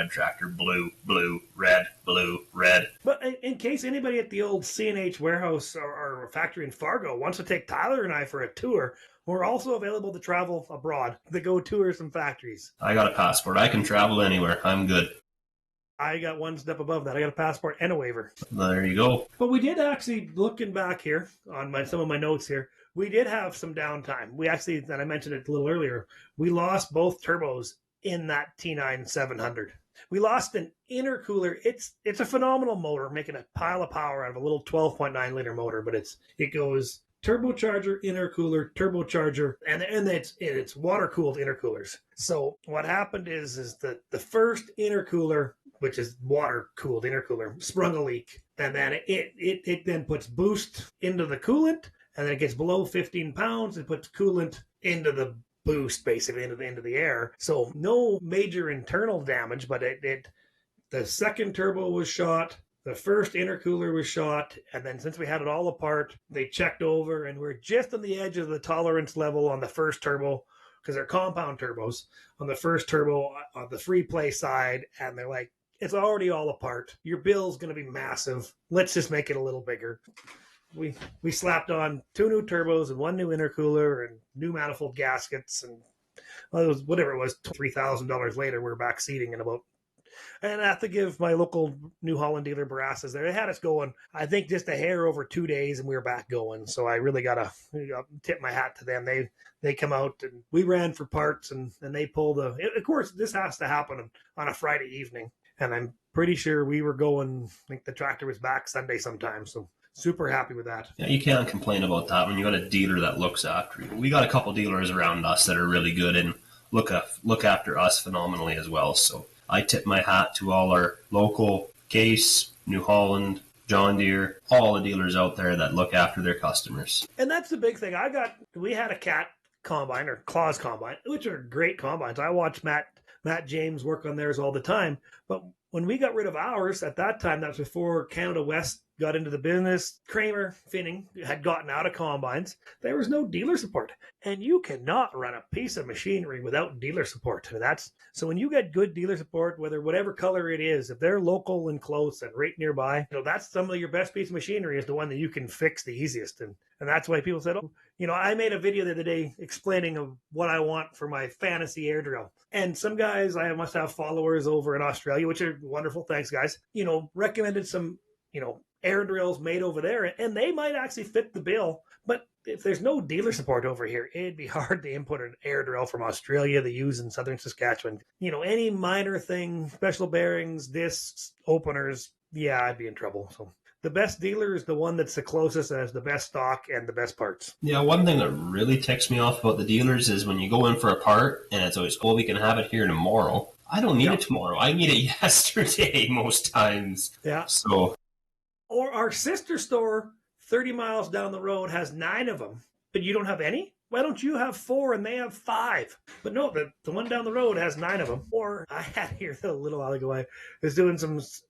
blue, blue, red, blue, red. But in case anybody at the old C&H warehouse or factory in Fargo wants to take Tyler and I for a tour, we're also available to travel abroad to go tour some factories. I got a passport. I can travel anywhere. I'm good. I got one step above that. I got a passport and a waiver. There you go. But we did actually, looking back here on some of my notes here, we did have some downtime. We actually, and I mentioned it a little earlier, we lost both turbos in that T9 700. We lost an intercooler. It's a phenomenal motor, making a pile of power out of a little 12.9 liter motor, but it goes turbocharger, intercooler, turbocharger, and it's water-cooled intercoolers. So what happened is that the first intercooler, which is water-cooled intercooler, sprung a leak, and then it then puts boost into the coolant, and then it gets below 15 pounds, it puts coolant into the boost, basically, into the air. So no major internal damage, but the second turbo was shot. The first intercooler was shot, and then since we had it all apart, they checked over, and we're just on the edge of the tolerance level on the first turbo, because they're compound turbos, on the first turbo on the free play side, and they're like, it's already all apart. Your bill's going to be massive. Let's just make it a little bigger. We slapped on 2 new turbos and 1 new intercooler and new manifold gaskets, and it was whatever it was, $3,000 later, we're back seating in about. And I have to give my local New Holland dealer Barasas there. They had us going, I think, just a hair over 2 days, and we were back going. So I really got to tip my hat to them. They come out, and we ran for parts, and they pulled of course, this has to happen on a Friday evening. And I'm pretty sure we were going, I think the tractor was back Sunday sometime. So super happy with that. Yeah, you can't complain about that when you got a dealer that looks after you. We got a couple dealers around us that are really good and look after us phenomenally as well. So I tip my hat to all our local Case, New Holland, John Deere, all the dealers out there that look after their customers. And that's the big thing. We had a cat combine or Claus combine, which are great combines. I watch Matt James work on theirs all the time. But when we got rid of ours at that time, that was before Canada West got into the business. Kramer Finning had gotten out of combines. There was no dealer support. And you cannot run a piece of machinery without dealer support. So when you get good dealer support, whatever color it is, if they're local and close and right nearby, that's some of your best piece of machinery is the one that you can fix the easiest. And that's why people said, I made a video the other day explaining of what I want for my fantasy air drill. And some guys, I must have followers over in Australia, which are wonderful. Thanks, guys. Recommended some, air drills made over there, and they might actually fit the bill. But if there's no dealer support over here, it'd be hard to import an air drill from Australia they use in southern Saskatchewan. Any minor thing, special bearings, discs, openers, yeah, I'd be in trouble. So the best dealer is the one that's the closest and has the best stock and the best parts. Yeah, one thing that really ticks me off about the dealers is when you go in for a part and it's always, we can have it here tomorrow. I don't need it tomorrow. I need it yesterday most times. Yeah. So. Or our sister store 30 miles down the road has 9 of them, but you don't have any? Why don't you have 4 and they have 5? But no, the one down the road has 9 of them. Or I had here a little while ago, I was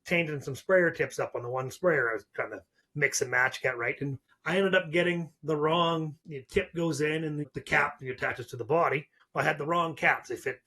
changing some sprayer tips up on the one sprayer. I was trying to mix and match, get right. And I ended up getting the wrong, the tip goes in and the cap attaches to the body. Well, I had the wrong caps. They fit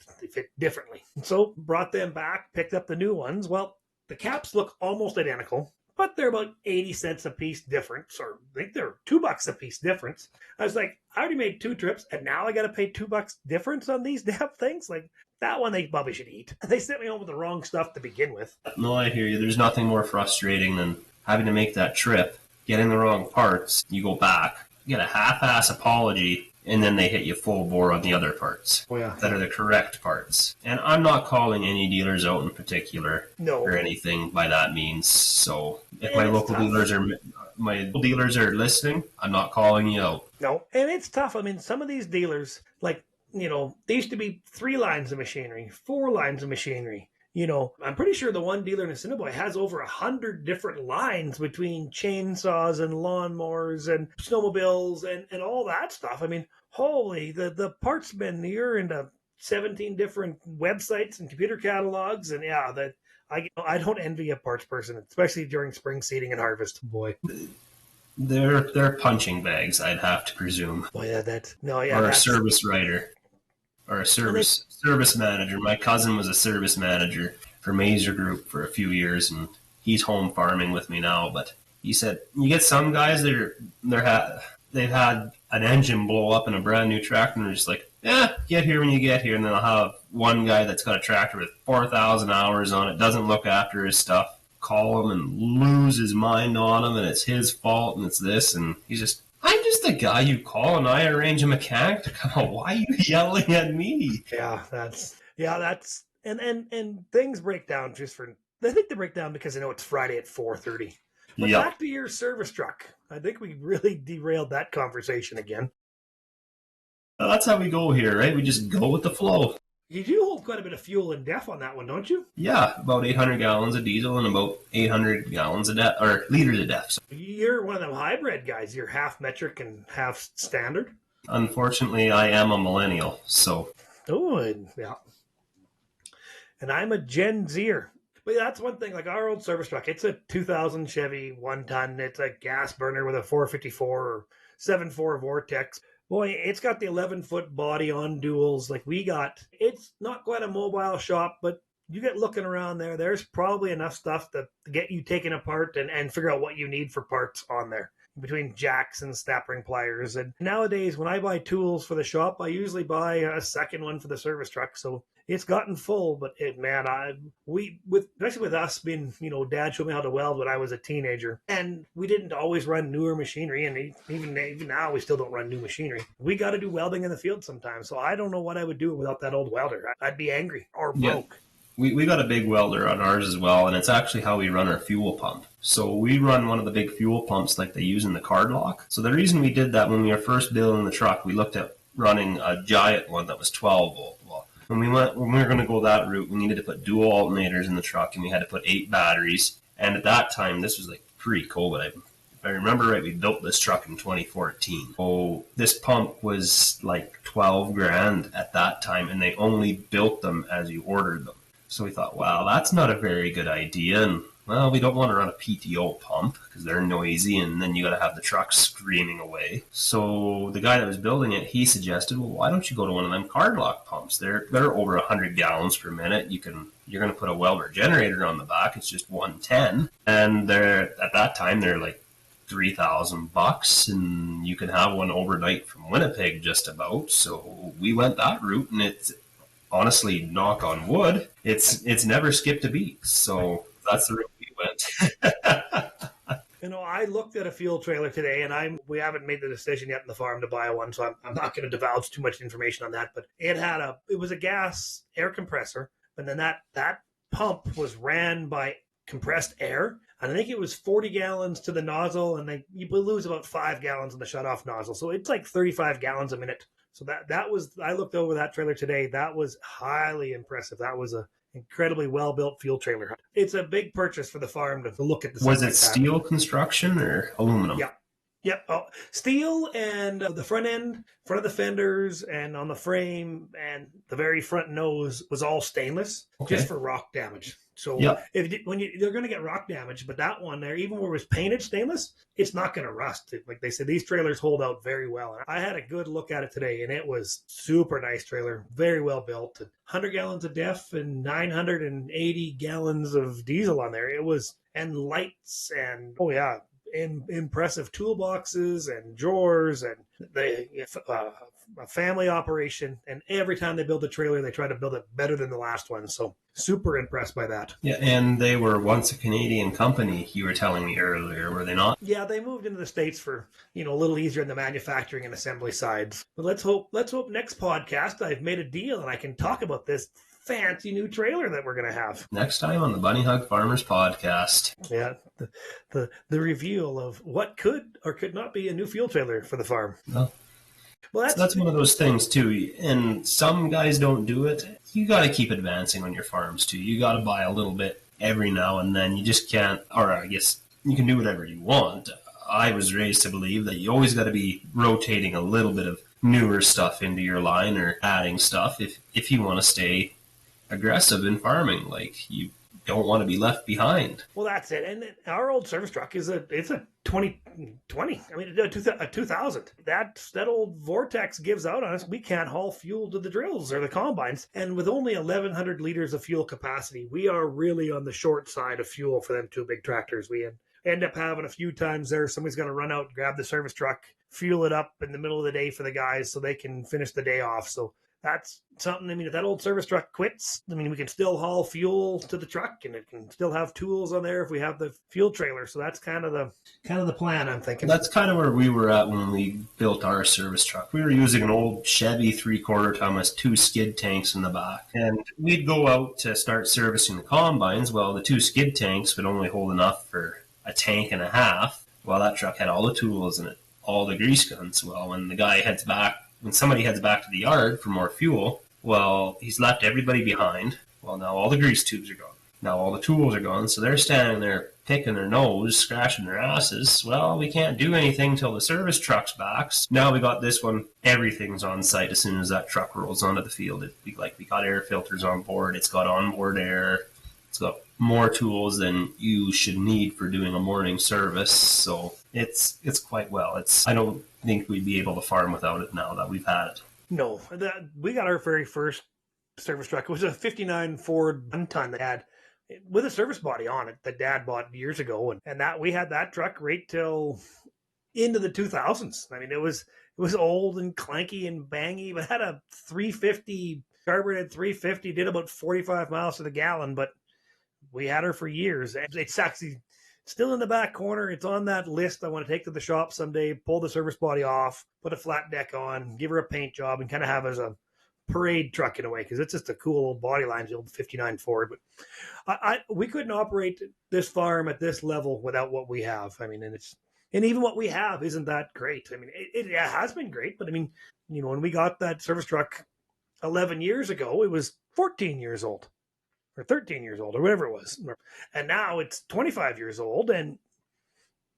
differently. So brought them back, picked up the new ones. Well, the caps look almost identical, but they're about 80 cents a piece difference, or I think they're $2 a piece difference. I was like, I already made 2 trips, and now I got to pay $2 difference on these damn things? Like, that one they probably should eat. They sent me home with the wrong stuff to begin with. No, I hear you. There's nothing more frustrating than having to make that trip, getting the wrong parts, you go back, get a half-ass apology, and then they hit you full bore on the other parts that are the correct parts. And I'm not calling any dealers out in particular or anything by that means. So if my local dealers are listening, I'm not calling you out. No, and it's tough. I mean, some of these dealers, like, there used to be 3 lines of machinery, 4 lines of machinery. I'm pretty sure the one dealer in Assiniboine has over 100 different lines between chainsaws and lawnmowers and snowmobiles and all that stuff. I mean, holy, the parts bin, you're into 17 different websites and computer catalogs. And yeah, I don't envy a parts person, especially during spring seeding and harvest. Boy. They're punching bags, I'd have to presume. Boy, or a service writer. Or a service manager. My cousin was a service manager for Mazer Group for a few years, and he's home farming with me now. But he said you get some guys they've had an engine blow up in a brand new tractor, and they're just like, get here when you get here. And then I'll have one guy that's got a tractor with 4,000 hours on it, doesn't look after his stuff, call him and lose his mind on him, and it's his fault, and it's this, and he's just. I'm just the guy you call and I arrange a mechanic to come out. Why are you yelling at me? And things break down I think they break down because it's Friday at 4:30. But back to your service truck. I think we really derailed that conversation again. Well, that's how we go here, right? We just go with the flow. You do hold quite a bit of fuel and def on that one, don't you? Yeah, about 800 gallons of diesel and about 800 gallons of or liters of def. So. You're one of them hybrid guys. You're half metric and half standard. Unfortunately, I am a millennial, so. Oh, yeah. And I'm a Gen Zer. But that's one thing, like our old service truck, it's a 2000 Chevy 1-ton. It's a gas burner with a 454 or 7.4 Vortex. Boy, it's got the 11-foot body on duals. It's not quite a mobile shop, but you get looking around there, there's probably enough stuff to get you taken apart and figure out what you need for parts on there. Between jacks and snap ring pliers. And nowadays, when I buy tools for the shop, I usually buy a second one for the service truck. So it's gotten full, but especially with us being, Dad showed me how to weld when I was a teenager, and we didn't always run newer machinery, and even now we still don't run new machinery. We got to do welding in the field sometimes. So I don't know what I would do without that old welder. I'd be angry or broke. we got a big welder on ours as well, and it's actually how we run our fuel pump. So we run one of the big fuel pumps like they use in the card lock. So the reason we did that when we were first building the truck, we looked at running a giant one that was 12 volt. Well, when we were going to go that route, we needed to put dual alternators in the truck, and we had to put 8 batteries. And at that time, this was like pre-COVID. If I remember right, we built this truck in 2014. So this pump was like 12 grand at that time, and they only built them as you ordered them. So we thought, wow, that's not a very good idea. And, well, we don't want to run a PTO pump because they're noisy, and then you got to have the truck screaming away. So the guy that was building it, he suggested, well, why don't you go to one of them card lock pumps? They're over 100 gallons per minute. You're going to put a welder generator on the back. It's just 110. And at that time, they're like $3,000, and you can have one overnight from Winnipeg just about. So we went that route, and it's honestly, knock on wood, it's never skipped a beat. So that's the route we went. I looked at a fuel trailer today, and we haven't made the decision yet in the farm to buy one, so I'm not going to divulge too much information on that. But it was a gas air compressor, and then that pump was ran by compressed air. And I think it was 40 gallons to the nozzle, and you lose about 5 gallons in the shutoff nozzle. So it's like 35 gallons a minute. So that was, I looked over that trailer today. That was highly impressive. That was a incredibly well-built fuel trailer. It's a big purchase for the farm to look at. Was it steel construction or aluminum? Yeah. Yep. Oh, steel, and the front of the fenders, and on the frame, and the very front nose was all stainless, just for rock damage. So they're going to get rock damage, but that one there, even where it was painted stainless, it's not going to rust. Like they said, these trailers hold out very well. I had a good look at it today, and it was super nice trailer, very well built. 100 gallons of DEF and 980 gallons of diesel on there. It was, and lights, and impressive toolboxes and drawers, and a family operation. And every time they build a trailer, they try to build it better than the last one. So super impressed by that. Yeah, and they were once a Canadian company, you were telling me earlier, were they not? Yeah, they moved into the States for, a little easier in the manufacturing and assembly sides. But let's hope next podcast I've made a deal and I can talk about this fancy new trailer that we're going to have next time on the Bunny Hug Farmers podcast. Yeah, the reveal of what could or could not be a new fuel trailer for the farm. Well, that's one of those things too, and some guys don't do it. You got to keep advancing on your farms too. You got to buy a little bit every now and then. You just can't, or I guess you can do whatever you want. I was raised to believe that you always got to be rotating a little bit of newer stuff into your line, or adding stuff if you want to stay aggressive in farming. Like, you don't want to be left behind. Well, that's it. And our old service truck it's a 2020. I mean, a 2000. That old Vortex gives out on us. We can't haul fuel to the drills or the combines. And with only 1,100 liters of fuel capacity, we are really on the short side of fuel for them two big tractors. We end up having a few times there, somebody's going to run out, grab the service truck, fuel it up in the middle of the day for the guys so they can finish the day off. So that's something. I mean, if that old service truck quits, I mean, we can still haul fuel to the truck, and it can still have tools on there if we have the fuel trailer. So that's kind of the plan, I'm thinking. That's kind of where we were at when we built our service truck. We were using an old Chevy 3/4 ton with 2 skid tanks in the back, and we'd go out to start servicing the combines. Well, the 2 skid tanks would only hold enough for a tank and a half. Well, that truck had all the tools in it, all the grease guns. Well, when somebody heads back to the yard for more fuel, well, he's left everybody behind. Well, now all the grease tubes are gone. Now all the tools are gone, so they're standing there picking their nose, scratching their asses. Well, we can't do anything till the service truck's back. So now we got this one. Everything's on site as soon as that truck rolls onto the field. We got air filters on board. It's got onboard air. It's got more tools than you should need for doing a morning service. So it's quite well. I don't think we'd be able to farm without it now that we've had it. No, we got our very first service truck. It was a 59 Ford 1-ton that had, with a service body on it, that Dad bought years ago, and that we had that truck right till into the 2000s. I mean, it was old and clanky and bangy, but had a 350 carbureted 350, did about 45 miles to the gallon, but we had her for years. It's actually still in the back corner. It's on that list I want to take to the shop someday, pull the service body off, put a flat deck on, give her a paint job, and kind of have as a parade truck in a way, because it's just a cool old body line, the old 59 Ford. But we couldn't operate this farm at this level without what we have. I mean, and even what we have isn't that great. I mean, it has been great, but I mean, when we got that service truck 11 years ago, it was 14 years old or 13 years old or whatever it was. And now it's 25 years old, and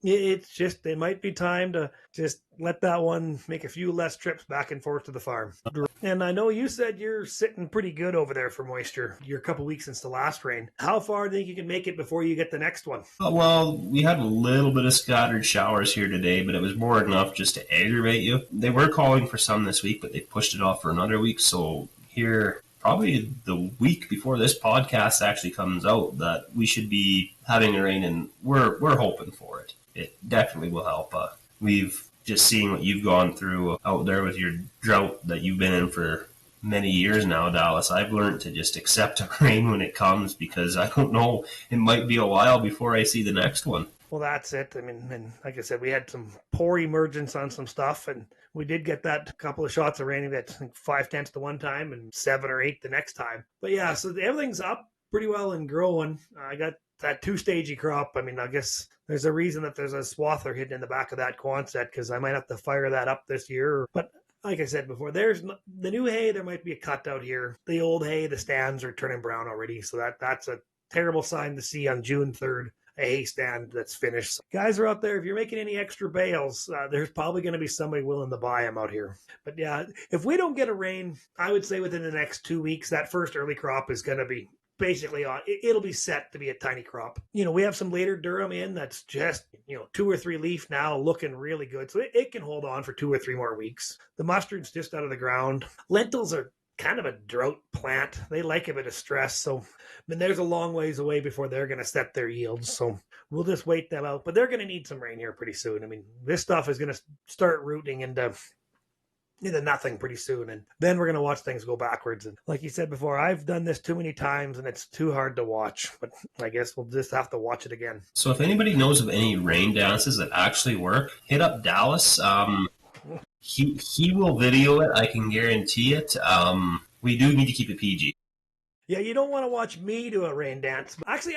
it's just, it might be time to just let that one make a few less trips back and forth to the farm. And I know you said you're sitting pretty good over there for moisture. You're a couple weeks since the last rain. How far do you think you can make it before you get the next one? Well, we had a little bit of scattered showers here today, but it was more enough just to aggravate you. They were calling for some this week, but they pushed it off for another week. So here, probably the week before this podcast actually comes out, that we should be having a rain, and we're hoping for it. It definitely will help. We've just seen what you've gone through out there with your drought that you've been in for many years now, Dallas. I've learned to just accept the rain when it comes, because I don't know, it might be a while before I see the next one. Well, that's it. I mean, and like I said, we had some poor emergence on some stuff, and we did get that couple of shots of rain that's 5/10 the one time and 7 or 8 the next time. But yeah, so everything's up pretty well and growing. I got that 2-stagey crop. I mean, I guess there's a reason that there's a swather hidden in the back of that Quonset, because I might have to fire that up this year. But like I said before, there's the new hay. There might be a cut out here. The old hay, the stands are turning brown already, so that's a terrible sign to see on June 3rd. A hay stand that's finished. Guys are out there, if you're making any extra bales, there's probably going to be somebody willing to buy them out here. But yeah, if we don't get a rain, I would say within the next 2 weeks, that first early crop is going to be basically on. It'll be set to be a tiny crop. We have some later durum in that's just 2 or 3 leaf now, looking really good, so it can hold on for 2 or 3 more weeks. The mustard's just out of the ground. Lentils are kind of a drought plant. They like a bit of stress, so I mean, there's a long ways away before they're going to set their yields, so we'll just wait them out. But they're going to need some rain here pretty soon. I mean, this stuff is going to start rooting into nothing pretty soon, and then we're going to watch things go backwards. And like you said before, I've done this too many times, and it's too hard to watch, but I guess we'll just have to watch it again. So if anybody knows of any rain dances that actually work, hit up Dallas. He will video it, I can guarantee it. We do need to keep it PG. Yeah, you don't want to watch me do a rain dance. Actually,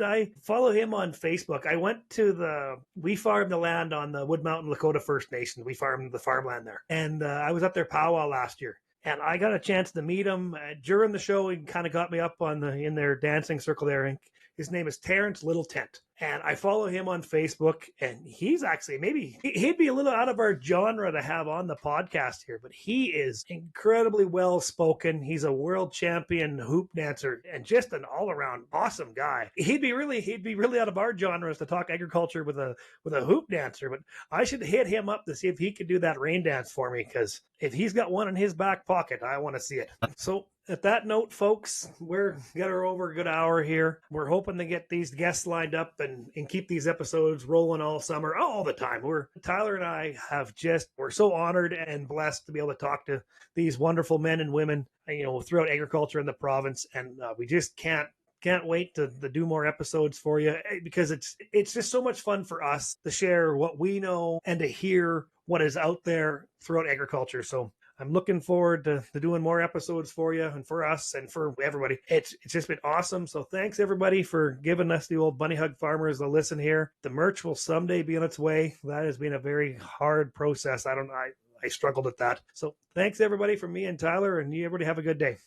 I follow him on Facebook. I went to we farmed the land on the Wood Mountain Lakota First Nation. We farmed the farmland there. And I was up there powwow last year. And I got a chance to meet him during the show. He kind of got me up in their dancing circle there. And his name is Terrence Littletent. And I follow him on Facebook, and he's actually, maybe he'd be a little out of our genre to have on the podcast here, but he is incredibly well spoken. He's a world champion hoop dancer and just an all around awesome guy. He'd be really out of our genres to talk agriculture with a hoop dancer, but I should hit him up to see if he could do that rain dance for me, because if he's got one in his back pocket, I want to see it. So at that note, folks, we're got over a good hour here. We're hoping to get these guests lined up and keep these episodes rolling all summer, all the time. Tyler and I we're so honored and blessed to be able to talk to these wonderful men and women, throughout agriculture in the province. And we just can't wait to do more episodes for you, because it's just so much fun for us to share what we know and to hear what is out there throughout agriculture. So I'm looking forward to doing more episodes for you and for us and for everybody. It's just been awesome. So thanks everybody for giving us the old Bunny Hug Farmers a listen here. The merch will someday be on its way. That has been a very hard process. I struggled at that. So thanks everybody from me and Tyler, and you everybody have a good day.